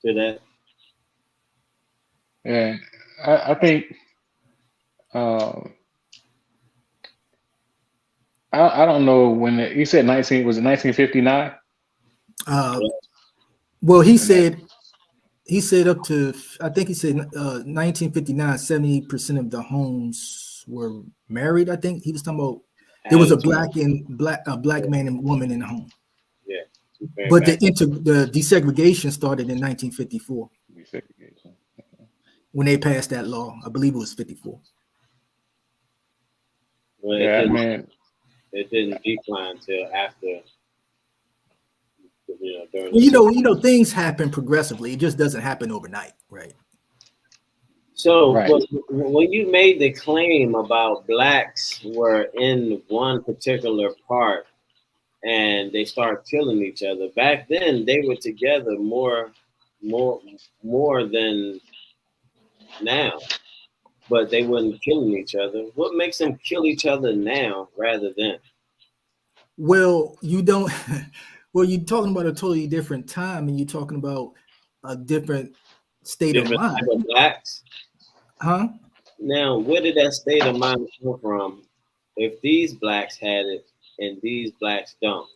To that? Yeah, I think I don't know when you said 1959? Well, he said up to, I think he said 1959, 70% of the homes were married. I think he was talking about there was a black man and woman in the home. Yeah. But the desegregation started in 1954. Desegregation. When they passed that law. I believe it was 54. Well, yeah, man. It didn't decline until after. Things happen progressively. It just doesn't happen overnight, right? So Right. When you made the claim about blacks were in one particular part and they started killing each other, back then they were together more than now. but they wasn't killing each other. What makes them kill each other now rather than? Well, you don't. Well, you're talking about a totally different time, and you're talking about a different state of Different mind, type of blacks? huh? Now, where did that state of mind come from if these blacks had it and these blacks don't?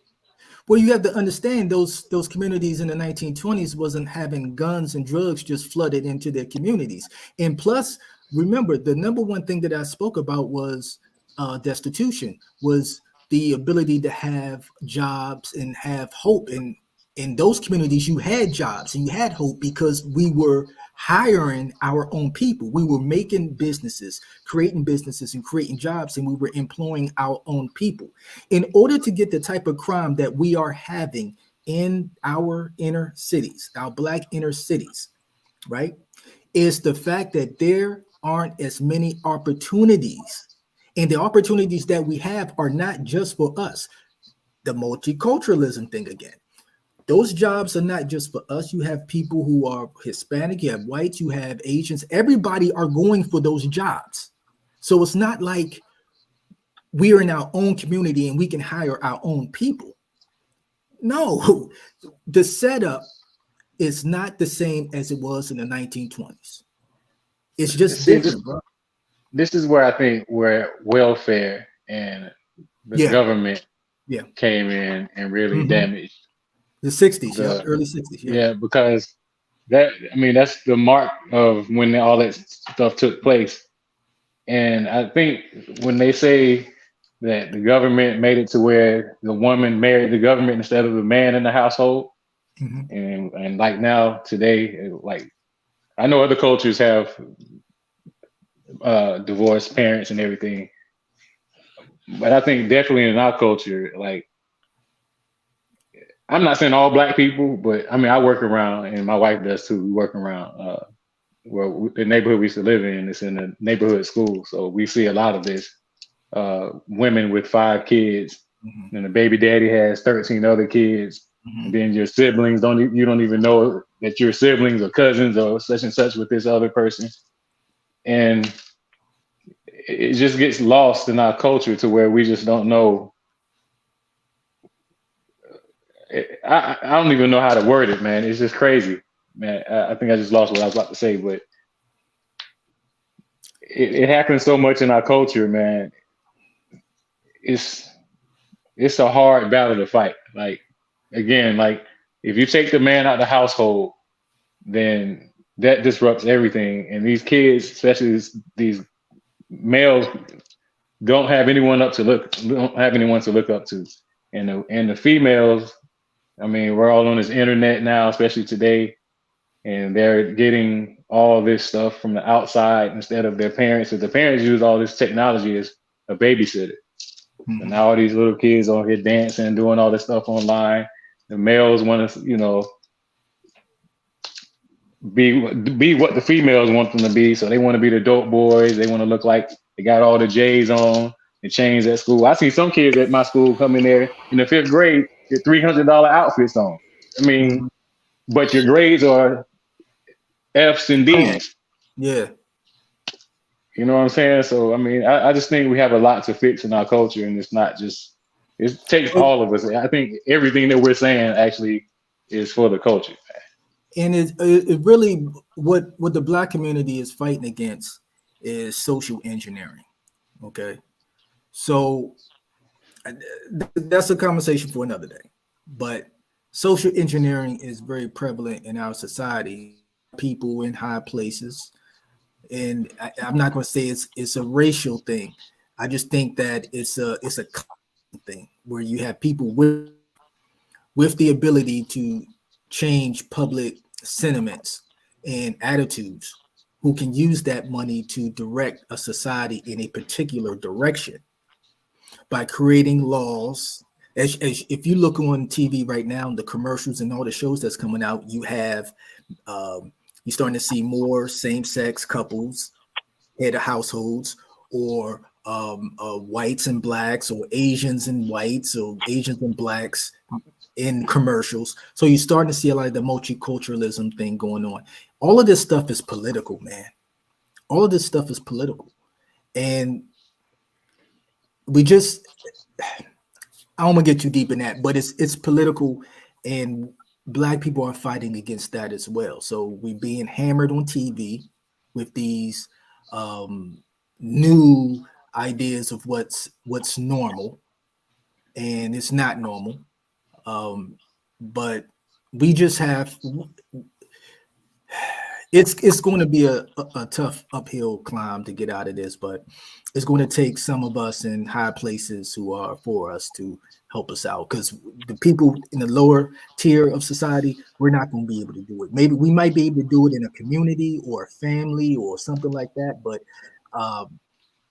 Well, you have to understand those communities in the 1920s wasn't having guns and drugs just flooded into their communities. And plus, remember, the number one thing that I spoke about was destitution, was the ability to have jobs and have hope. And in those communities, you had jobs and you had hope because we were hiring our own people. We were making businesses, creating businesses and creating jobs, and we were employing our own people. In order to get the type of crime that we are having in our inner cities, our Black inner cities, right, is the fact that there aren't as many opportunities. And the opportunities that we have are not just for us. The multiculturalism thing again. Those jobs are not just for us. You have people who are Hispanic, you have whites, you have Asians. Everybody are going for those jobs. So it's not like we are in our own community and we can hire our own people. No, the setup is not the same as it was in the 1920s. It's just different, bro. This is where I think where welfare and the government came in and really damaged the 60s, early 60s. Yeah, because that's the mark of when all that stuff took place. And I think when they say that the government made it to where the woman married the government instead of the man in the household, and like now today, like I know other cultures have divorced parents and everything, but I think definitely in our culture, like I'm not saying all Black people, but I mean I work around, and my wife does too. We work around the neighborhood we used to live in. It's in a neighborhood school, so we see a lot of this. Women with 5 kids, and the baby daddy has 13 other kids, and then your siblings don't even know that you're siblings or cousins or such and such with this other person, and it just gets lost in our culture to where we just don't know. I don't even know how to word it, man. It's just crazy, man. I think I just lost what I was about to say, but it happens so much in our culture, man. It's a hard battle to fight. Like, again, like if you take the man out of the household, then that disrupts everything. And these kids, especially these males, don't have anyone to look up to. And the females, I mean, we're all on this internet now, especially today, and they're getting all this stuff from the outside instead of their parents. So the parents use all this technology as a babysitter. And now all these little kids on here dancing and doing all this stuff online. The males want to, be what the females want them to be. So they want to be the dope boys. They want to look like they got all the J's on, the chains at school. I see some kids at my school come in there in the 5th grade get $300 outfits on. I mean, but your grades are F's and D's. Yeah. You know what I'm saying? So, I mean, I just think we have a lot to fix in our culture, and it's not just, it takes all of us. I think everything that we're saying actually is for the culture. And it really, what the Black community is fighting against is social engineering. Okay. So that's a conversation for another day. But social engineering is very prevalent in our society. People in high places. And I'm not going to say it's a racial thing. I just think that it's a thing where you have people with the ability to change public sentiments and attitudes who can use that money to direct a society in a particular direction by creating laws. As if you look on TV right now, the commercials and all the shows that's coming out, you have you're starting to see more same-sex couples, head of households, or whites and blacks, or Asians and whites, or Asians and blacks in commercials. So you're starting to see a lot of the multiculturalism thing going on. All of this stuff is political, man. All of this stuff is political. And we just, I don't want to get too deep in that, but it's political, and Black people are fighting against that as well. So we being hammered on TV with these new ideas of what's normal, and it's not normal. But we just have, it's going to be a tough uphill climb to get out of this, but it's going to take some of us in high places who are for us to help us out, because the people in the lower tier of society, we're not going to be able to do it. Maybe we might be able to do it in a community or a family or something like that, but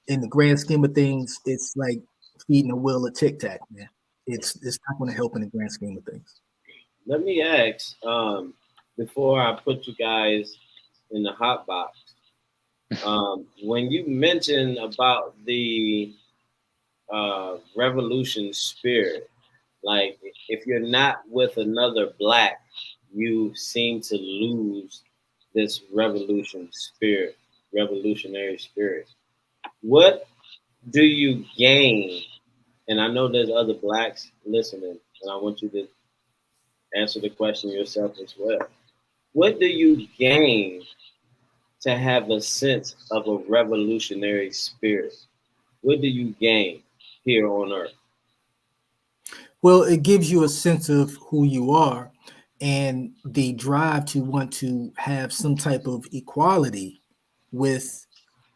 in the grand scheme of things, it's like feeding a wheel of Tic Tac, man. It's not going to help in the grand scheme of things. Let me ask, before I put you guys in the hot box, when you mentioned about the revolution spirit, like if you're not with another Black, you seem to lose this revolutionary spirit. What do you gain? And I know there's other Blacks listening, and I want you to answer the question yourself as well. What do you gain to have a sense of a revolutionary spirit? What do you gain here on earth? Well, it gives you a sense of who you are and the drive to want to have some type of equality with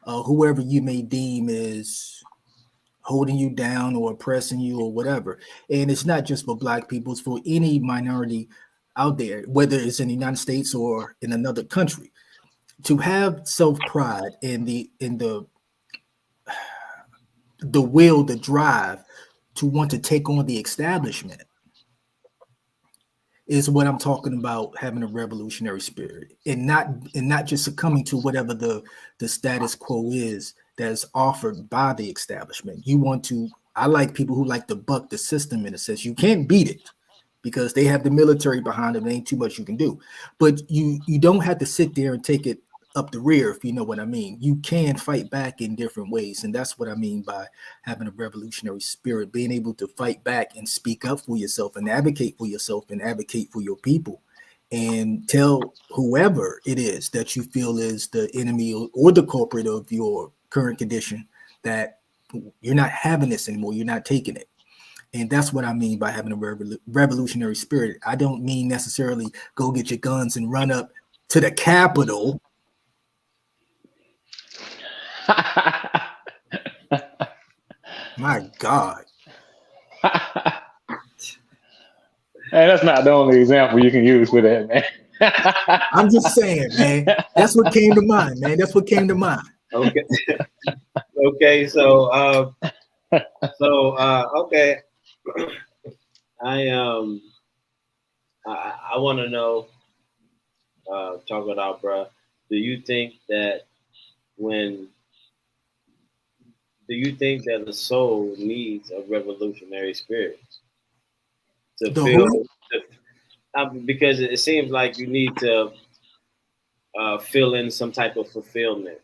whoever you may deem is holding you down or oppressing you or whatever. And it's not just for Black people, it's for any minority out there, whether it's in the United States or in another country. To have self-pride and the will, the drive to want to take on the establishment is what I'm talking about, having a revolutionary spirit and not just succumbing to whatever the status quo is that's offered by the establishment. You want to, I like people who like to buck the system in a sense. You can't beat it because they have the military behind them. There ain't too much you can do, but you don't have to sit there and take it up the rear, if you know what I mean. You can fight back in different ways, and that's what I mean by having a revolutionary spirit, being able to fight back and speak up for yourself and advocate for yourself and advocate for your people, and tell whoever it is that you feel is the enemy or the culprit of your current condition that you're not having this anymore, you're not taking it. And that's what I mean by having a revolutionary spirit. I don't mean necessarily go get your guns and run up to the Capitol. My God. Hey, that's not the only example you can use for that, man. I'm just saying, man. That's what came to mind, man. That's what came to mind. Okay. Okay. So, okay. I want to know, talk it out, bro. Do you think that the soul needs a revolutionary spirit to feel? Because it seems like you need to fill in some type of fulfillment.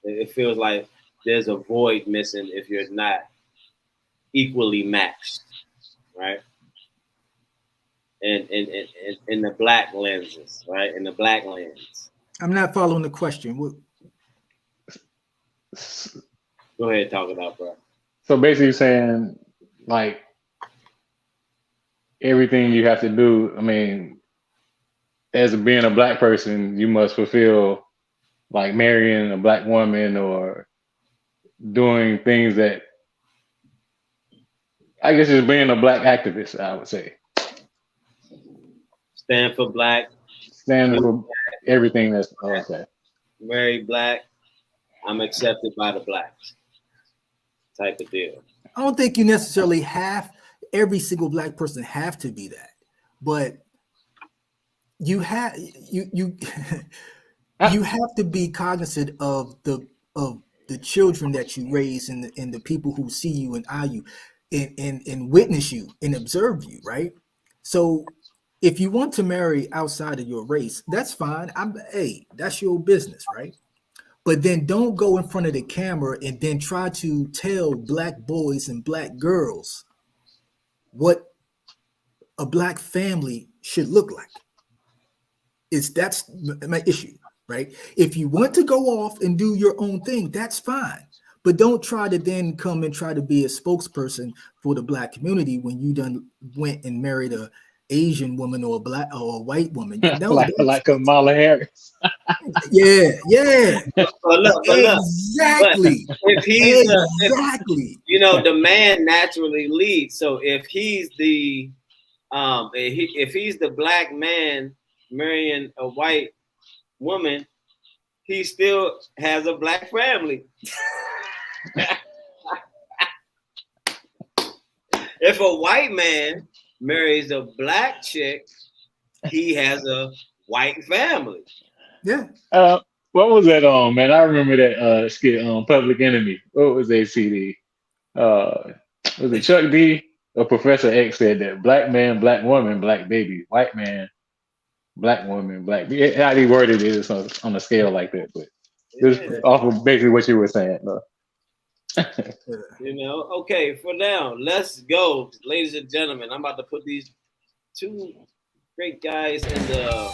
It feels like there's a void missing if you're not equally matched, right? And in the Black lenses, right? In the Black lens. I'm not following the question. Go ahead, talk it out, bro. So basically you're saying, like, everything you have to do, I mean, as being a Black person, you must fulfill, like marrying a Black woman or doing things that, I guess, just being a Black activist, I would say. Stand for Black. Stand for everything that's okay. Marry Black. I'm accepted by the Blacks. Type of deal. I don't think you necessarily have every single Black person have to be that, but you have you have to be cognizant of the children that you raise and the people who see you and eye you and witness you and observe you, right? So if you want to marry outside of your race, that's fine. Hey, that's your business, right? But then don't go in front of the camera and then try to tell black boys and black girls what a black family should look like. That's my issue, right? If you want to go off and do your own thing, that's fine. But don't try to then come and try to be a spokesperson for the black community when you done went and married a Asian woman or a black or a white woman. No, like Kamala Harris. yeah. But look, Exactly. But if he's exactly, the man naturally leads. So if he's the if he's the black man marrying a white woman, he still has a black family. If a white man marries a black chick, he has a white family. Yeah. What was that on, man? I remember that skit on Public Enemy. What was that CD? Was it Chuck D or Professor X said that black man, black woman, black baby, white man, black woman, black baby. How he worded it is on a scale like that, but it's off of basically what you were saying, though. Okay, for now, let's go, ladies and gentlemen. I'm about to put these two great guys in the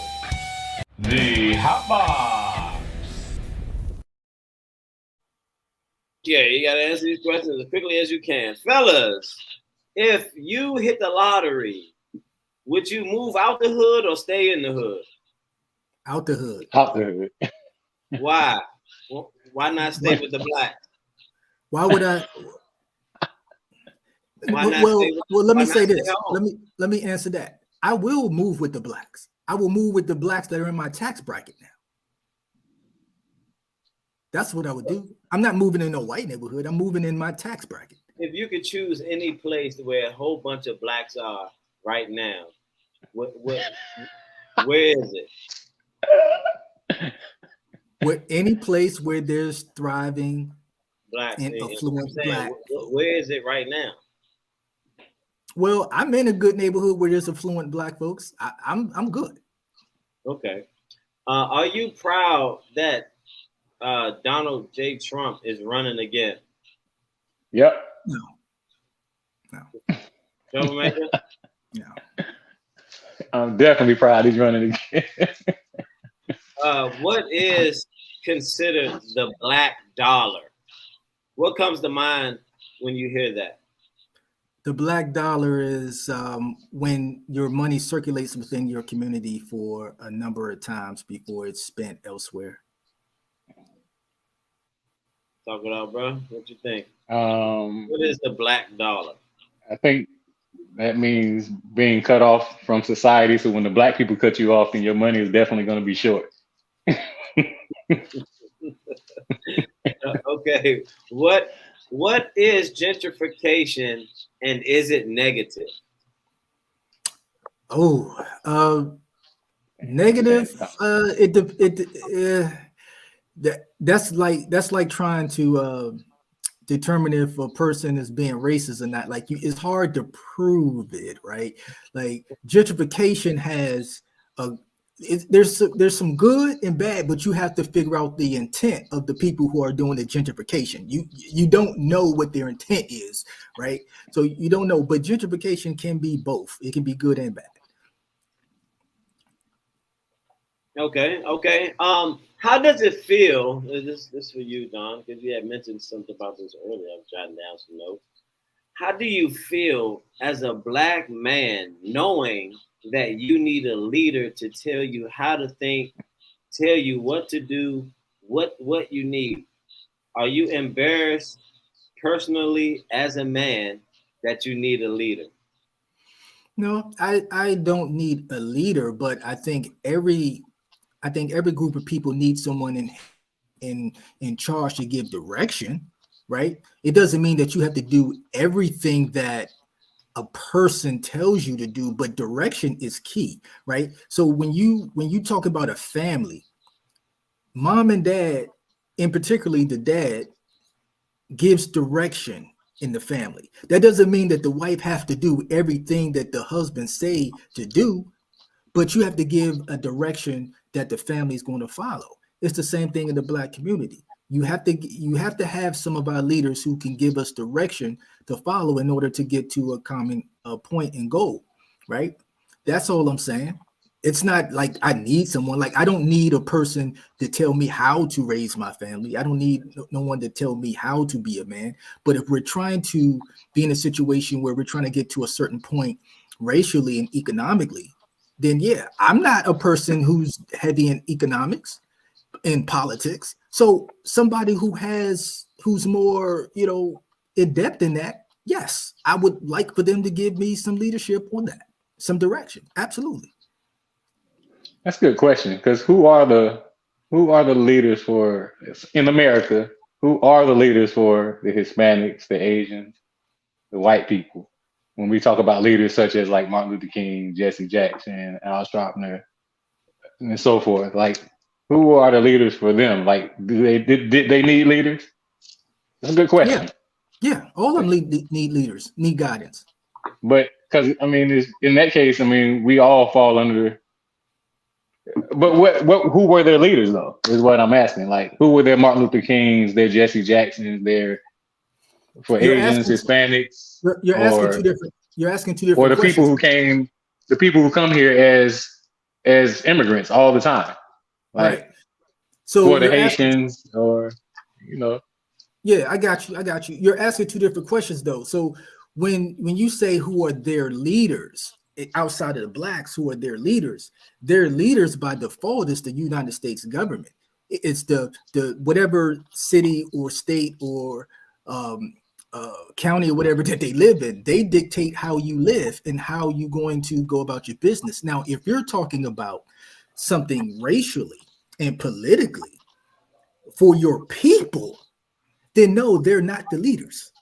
hot box. Yeah, you gotta answer these questions as quickly as you can. Fellas, if you hit the lottery, would you move out the hood or stay in the hood? Out the hood. Out the hood. Why? Why not stay with the black? Why would I? Let me say this. Let me answer that. I will move with the blacks. I will move with the blacks that are in my tax bracket now. That's what I would do. I'm not moving in a white neighborhood. I'm moving in my tax bracket. If you could choose any place where a whole bunch of blacks are right now, where is it? Any place where there's thriving black and affluent black. Where is it right now? Well, I'm in a good neighborhood where there's affluent black folks. I'm good. Okay. Are you proud that Donald J. Trump is running again? Yep. No. Troublemaker? No. I'm definitely proud he's running again. What is considered the black dollar? What comes to mind when you hear that? The black dollar is when your money circulates within your community for a number of times before it's spent elsewhere. Talk it out, bro. What you think? What is the black dollar? I think that means being cut off from society. So when the black people cut you off, then your money is definitely going to be short. Okay. What is gentrification and is it negative? Negative. That's like trying to determine if a person is being racist or not. Like it's hard to prove it, right? Like gentrification has there's some good and bad, but you have to figure out the intent of the people who are doing the gentrification. You don't know what their intent is, right? So you don't know, but gentrification can be both. It can be good and bad. Okay. How does it feel? This for you, Don, because you had mentioned something about this earlier. I was jotting down some notes. How do you feel as a black man knowing that you need a leader to tell you how to think, tell you what to do, what you need? Are you embarrassed personally as a man that you need a leader? No, I don't need a leader, but I think every group of people needs someone in charge to give direction, right? It doesn't mean that you have to do everything that a person tells you to do, but direction is key, right? So when you talk about a family, mom and dad, and particularly the dad, gives direction in the family. That doesn't mean that the wife has to do everything that the husband say to do, but you have to give a direction that the family is going to follow. It's the same thing in the Black community. You have to have some of our leaders who can give us direction to follow in order to get to a common point and goal, right? That's all I'm saying. It's not like I need someone. Like, I don't need a person to tell me how to raise my family. I don't need no one to tell me how to be a man. But if we're trying to be in a situation where we're trying to get to a certain point racially and economically, then yeah, I'm not a person who's heavy in economics, in politics. So somebody who's more, in depth in that, yes, I would like for them to give me some leadership on that, some direction. Absolutely. That's a good question, because who are the leaders for in America? Who are the leaders for the Hispanics, the Asians, the white people? When we talk about leaders such as like Martin Luther King, Jesse Jackson, Al Sharpton, and so forth, like who are the leaders for them? Like, did they need leaders? That's a good question. Yeah, all of them need leaders, need guidance. But because I mean, in that case, I mean, we all fall under. But who were their leaders though? Is what I'm asking. Like, who were their Martin Luther Kings, their Jesse Jacksons, their for Asians, Hispanics? You're asking two different. You're asking two different. Or the people who came, the people who come here as immigrants all the time, like right. So for the Haitians, or Yeah, I got you. You're asking two different questions though. So when you say who are their leaders outside of the Blacks, who are their leaders by default is the United States government. It's the whatever city or state or county or whatever that they live in. They dictate how you live and how you're going to go about your business. Now, if you're talking about something racially and politically for your people, then no, they're not the leaders,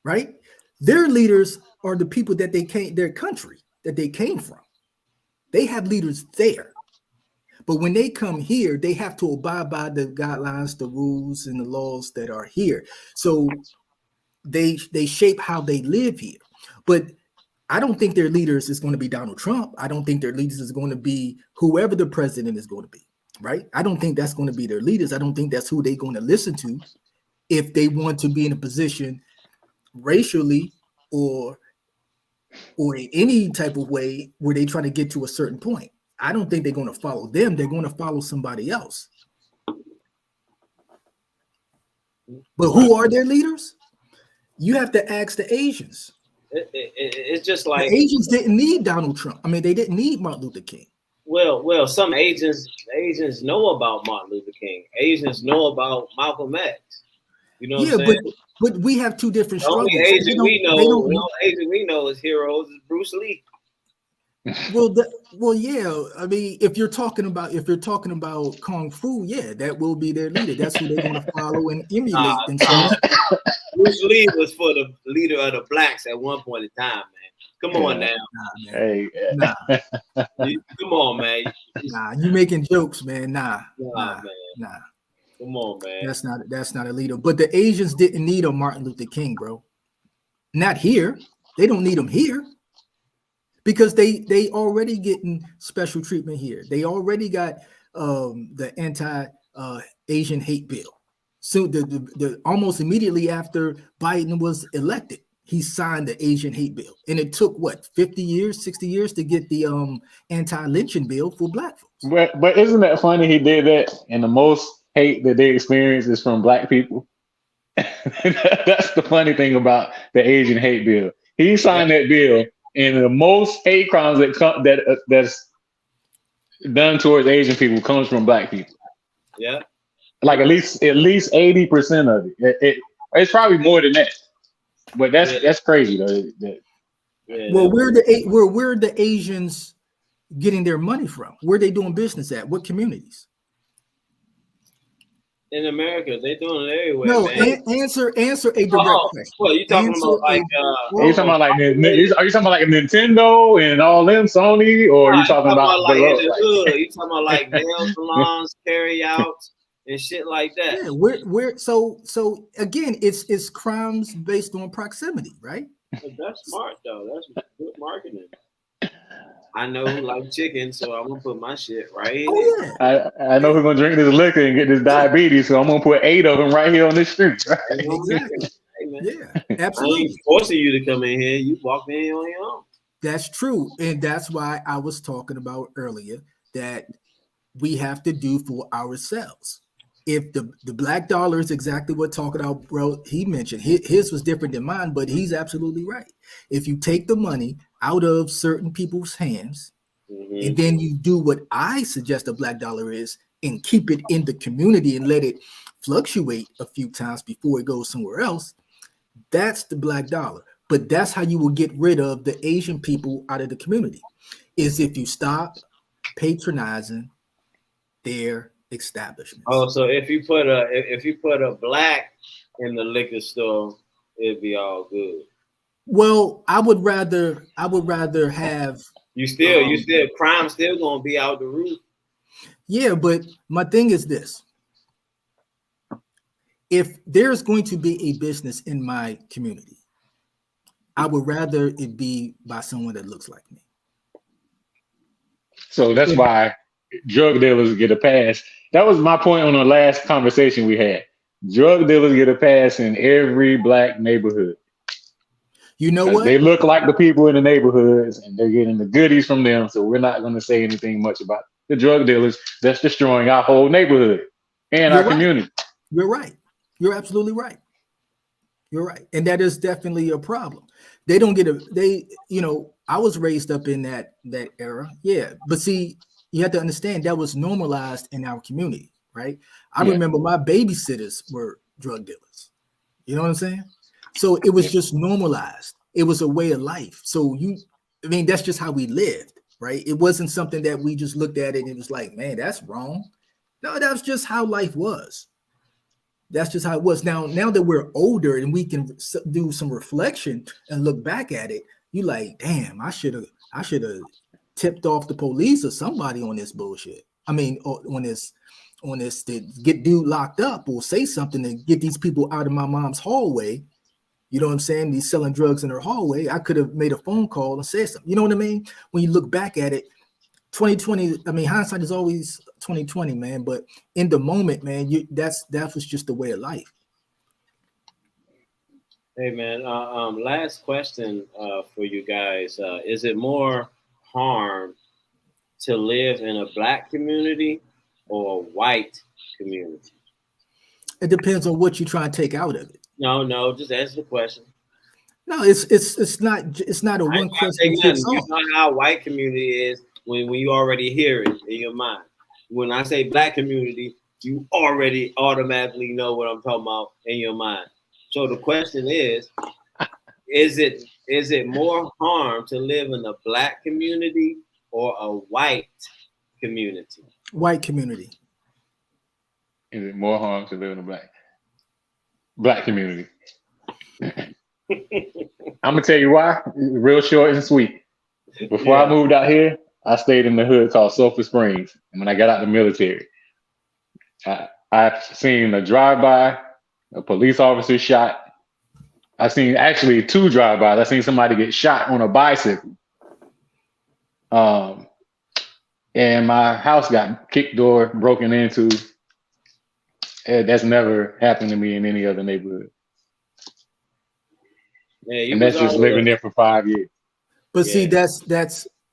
right? Their leaders are the people that their country that they came from. They have leaders there. But when they come here, they have to abide by the guidelines, the rules, and the laws that are here. So they shape how they live here. But I don't think their leaders is going to be Donald Trump. I don't think their leaders is going to be whoever the president is going to be, right? I don't think that's going to be their leaders. I don't think that's who they're going to listen to if they want to be in a position racially or in any type of way where they try to get to a certain point. I don't think they're going to follow them. They're going to follow somebody else. But who are their leaders? You have to ask the Asians. It's just like the Asians didn't need Donald Trump. I mean, they didn't need Martin Luther King. Well, some Asians know about Martin Luther King. Asians know about Malcolm X. You know what I'm saying? But we have two different struggles. The only Asian we know is heroes is Bruce Lee. Well, yeah. I mean, if you're talking about kung fu, yeah, that will be their leader. That's who they're going to follow and emulate themselves. Bruce Lee was for the leader of the blacks at one point in time, man. Come on now. Come on, man. Nah, you making jokes, man. Nah. Come on, man. That's not a leader. But the Asians didn't need a Martin Luther King, bro. Not here. They don't need him here. Because they already getting special treatment here. They already got the anti-Asian hate bill. So the almost immediately after Biden was elected, he signed the Asian hate bill. And it took 50 years, 60 years to get the anti-lynching bill for black folks. But isn't that funny he did that, and the most hate that they experience is from black people? That's the funny thing about the Asian hate bill. He signed that bill, and the most hate crimes that's done towards Asian people comes from black people. Yeah. Like at least 80% of it. It's probably more than that. But that's crazy though. Well, where are the Asians getting their money from? Where are they doing business at? What communities? In America, they're doing it everywhere. No, man. Answer a direct question. Well, you talking about like? Are you talking about like Nintendo and all them, Sony, or are you talking about like in the hood? You talking about like nail salons, carry outs, and shit like that? Yeah, we're so again, it's crimes based on proximity, right? That's smart though. That's good marketing. I know who like chicken, so I'm gonna put my shit right here. Oh yeah, I know who's gonna drink this liquor and get this diabetes, so I'm gonna put 8 of them right here on this street. Right? You know what I mean? exactly. Hey, man. Yeah, I absolutely. ain't forcing you to come in here. You walked in on your own. That's true. And that's why I was talking about earlier that we have to do for ourselves. If the black dollar is exactly what talking about, bro, he mentioned his was different than mine, but he's absolutely right. If you take the money out of certain people's hands and then you do what I suggest a black dollar is and keep it in the community and let it fluctuate a few times before it goes somewhere else, that's the black dollar. But that's how you will get rid of the Asian people out of the community, is if you stop patronizing their establishments. Oh, so if you put a black in the liquor store, it'd be all good. Well, I would rather have you still crime still gonna be out the roof. Yeah, but my thing is this. If there's going to be a business in my community, I would rather it be by someone that looks like me. So that's why drug dealers get a pass. That was my point on the last conversation we had. Drug dealers get a pass in every black neighborhood. You know what? They look like the people in the neighborhoods and they're getting the goodies from them. So we're not going to say anything much about the drug dealers that's destroying our whole neighborhood and our community. You're right. You're absolutely right. You're right. And that is definitely a problem. They don't get I was raised up in that era. Yeah. But see, you have to understand that was normalized in our community, right? I remember my babysitters were drug dealers. You know what I'm saying? So it was just normalized. It was a way of life. So that's just how we lived, right? It wasn't something that we just looked at it and it was like, man, that's wrong. No, that's just how life was. That's just how it was. Now that we're older and we can do some reflection and look back at it, you like, damn, I should have tipped off the police or somebody on this bullshit. I mean, on this to get dude locked up or say something to get these people out of my mom's hallway. You know what I'm saying? He's selling drugs in her hallway. I could have made a phone call and said something. You know what I mean? When you look back at it, 2020, I mean, hindsight is always 2020, man. But in the moment, man, that was just the way of life. Hey, man. Last question for you guys: is it more harm to live in a black community or a white community? It depends on what you try and take out of it. No, just answer the question. No, it's not a one question. You know how white community is when you already hear it in your mind. When I say black community, you already automatically know what I'm talking about in your mind. So the question is it more harm to live in a black community or a white community? White community. Is it more harm to live in a black community? I'm gonna tell you why. Real short and sweet. Before I moved out here, I stayed in the hood called Sulphur Springs. And when I got out of the military, I've seen a drive-by, a police officer shot. I've seen actually 2 drive-bys. I've seen somebody get shot on a bicycle. And my house got kicked door broken into. That's never happened to me in any other neighborhood. Yeah, and that's just living there for 5 years. But see,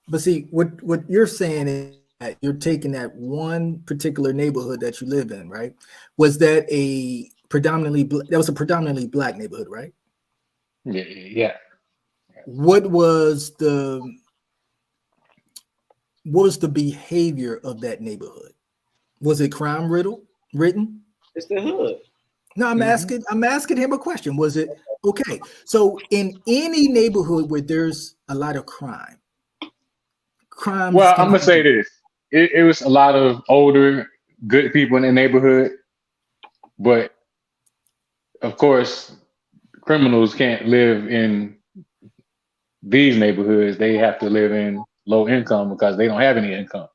but see, what you're saying is that you're taking that one particular neighborhood that you live in, right? Was that a predominantly black neighborhood, right? Yeah. What was the behavior of that neighborhood? Was it crime ridden? It's the hood. No, I'm asking him a question. Was it okay? So in any neighborhood where there's a lot of crime. Well, I'm gonna say this. It was a lot of older, good people in the neighborhood, but of course, criminals can't live in these neighborhoods. They have to live in low income because they don't have any income.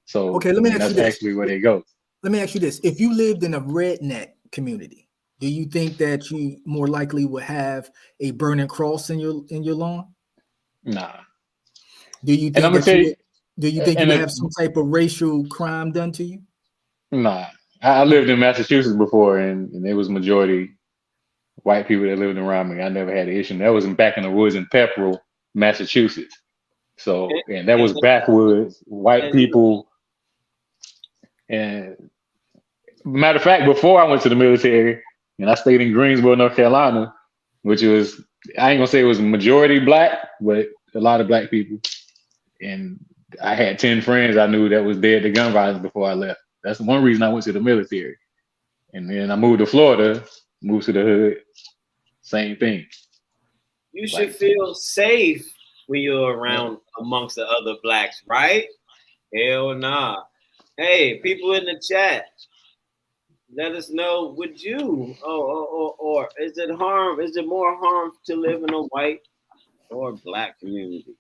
So okay, let me ask you that's this. actually where they go. Let me ask you this. If you lived in a redneck community, do you think that you more likely would have a burning cross in your lawn? Nah. Do you And think I'm gonna that tell you you, would? Do you think you and would have some type of racial crime done to you? nah, I lived in Massachusetts before, and it was majority white people that lived around me. I never had an issue. That was back in the woods in Pepperell, Massachusetts. So, and that was And, backwoods, white and people. And matter of fact, before I went to the military, and I stayed in Greensboro, North Carolina, which was, I ain't gonna say it was majority black, but a lot of black people. And I had 10 friends I knew that was dead to gun violence before I left. That's one reason I went to the military. And then I moved to Florida, moved to the hood, same thing. you should Like, feel safe when you're Yeah. around amongst the other blacks, right? Hell nah. Hey, people in the chat, let us know, would you or is it harm? Is it more harm to live in a white or black community?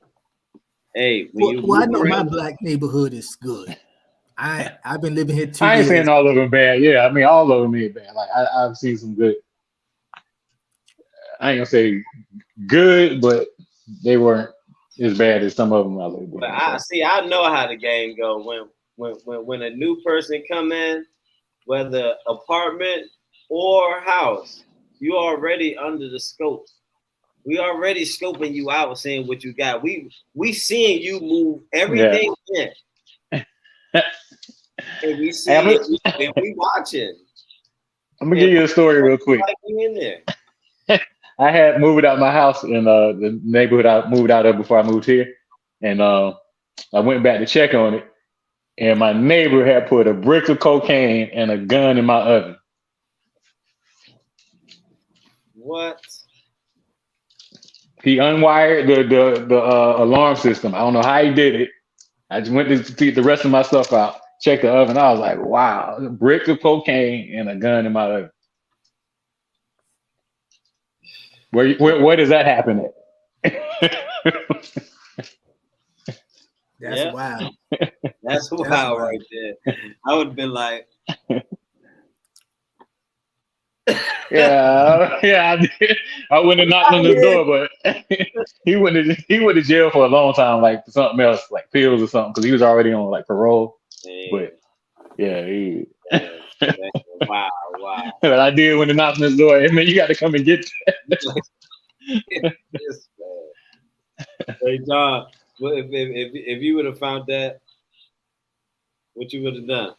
Hey, when you Well, I move know my around, black neighborhood is good. I've been living here 2 I ain't years. saying all of them bad. Yeah, I mean, all of them ain't bad. Like, I've seen some good, I ain't gonna say good, but they weren't as bad as some of them I lived but in. I So, see. I know how the game go. When a new person come in, whether apartment or house, you already under the scope. We already scoping you out, seeing what you got. We seeing you move yeah. everything in, and we Hey, see if we watching. I'm gonna And give you a story real quick. like we in there. I had moved out my house in the neighborhood I moved out of before I moved here, and I went back to check on it, and my neighbor had put a brick of cocaine and a gun in my oven. What? He unwired the alarm system. I don't know how he did it. I just went to get the rest of my stuff out, checked the oven. I was like, wow, a brick of cocaine and a gun in my oven. Where does that happen at? That's Yeah, wild. that's That's wild wild. right there. I would have been like, Yeah, yeah, I did. I wouldn't have knocked on the door, but he went to jail for a long time, like for something else, like pills or something, because he was already on like parole. man, But yeah, he. man, wow, wow. But I did when he knocked on the door. Hey man, you got to come and get. This man. Hey John, well, if you would have found that, what you would have done?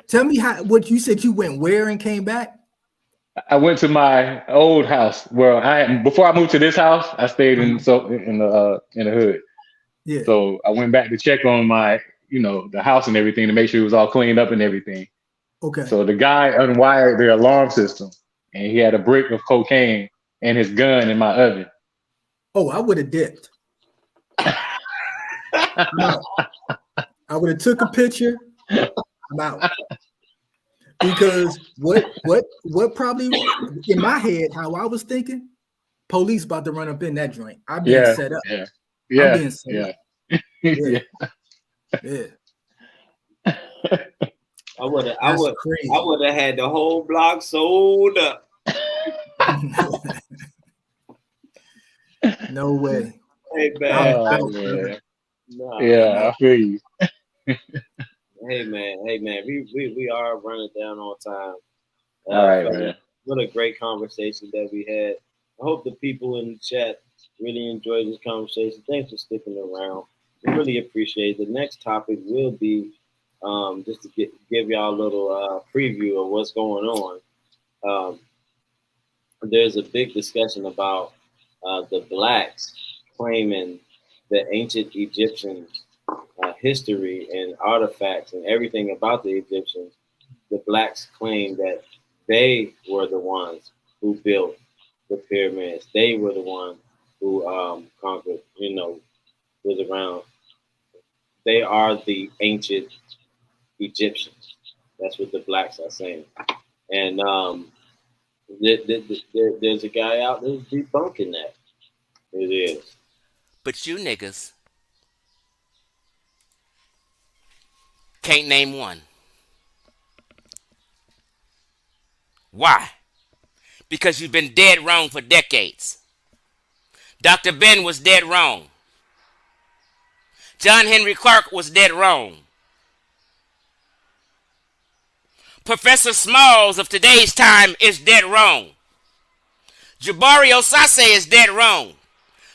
Tell me what you said. You went where and came back? I went to my old house where before I moved to this house, I stayed in the hood. Yeah. So I went back to check on my, the house and everything to make sure it was all cleaned up and everything. Okay. So the guy unwired the alarm system, and he had a brick of cocaine and his gun in my oven. Oh, I would have dipped. No, I would have took a picture. I'm out. Because what probably in my head, how I was thinking, police about to run up in that joint. I'm being set up. Yeah. I'm being set up. Yeah. Yeah. I would have had the whole block sold up. No way. Hey man. I feel you. Hey man, we are running down on time. All right, man. What a great conversation that we had. I hope the people in the chat really enjoyed this conversation. Thanks for sticking around. We really appreciate it. The next topic will be just to give y'all a little preview of what's going on. There's a big discussion about the blacks claiming the ancient Egyptians history and artifacts and everything about the Egyptians. The blacks claim that they were the ones who built the pyramids. They were the ones who conquered, was around. They are the ancient Egyptians. That's what the blacks are saying. And there's a guy out there debunking that. It is. But you niggas can't name one. Why? because you've been dead wrong for decades. Dr. Ben was dead wrong. John Henry Clark was dead wrong. Professor Smalls of today's time is dead wrong. Jabari Osase is dead wrong.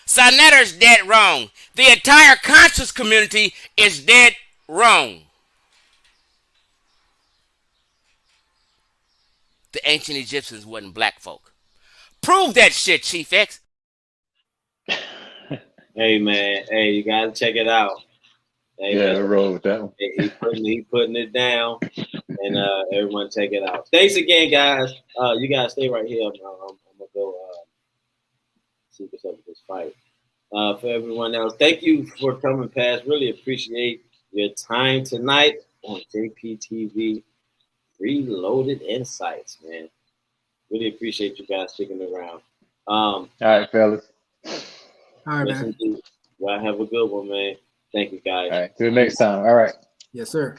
Sonetter's dead wrong. The entire conscious community is dead wrong. The ancient Egyptians wasn't black folk. Prove that shit, Chief X. Hey man, hey, you gotta check it out. Hey, Yeah, man. roll with that one. He putting it down, and everyone check it out. Thanks again, guys. You guys stay right here. I'm gonna go see what's up with this fight. For everyone else, thank you for coming past. Really appreciate your time tonight on JPTV Reloaded Insights, man. Really appreciate you guys sticking around. All right, fellas. All right, Yes, man. indeed. Well, have a good one, man. Thank you, guys. All right, till next time. All right. Yes, sir.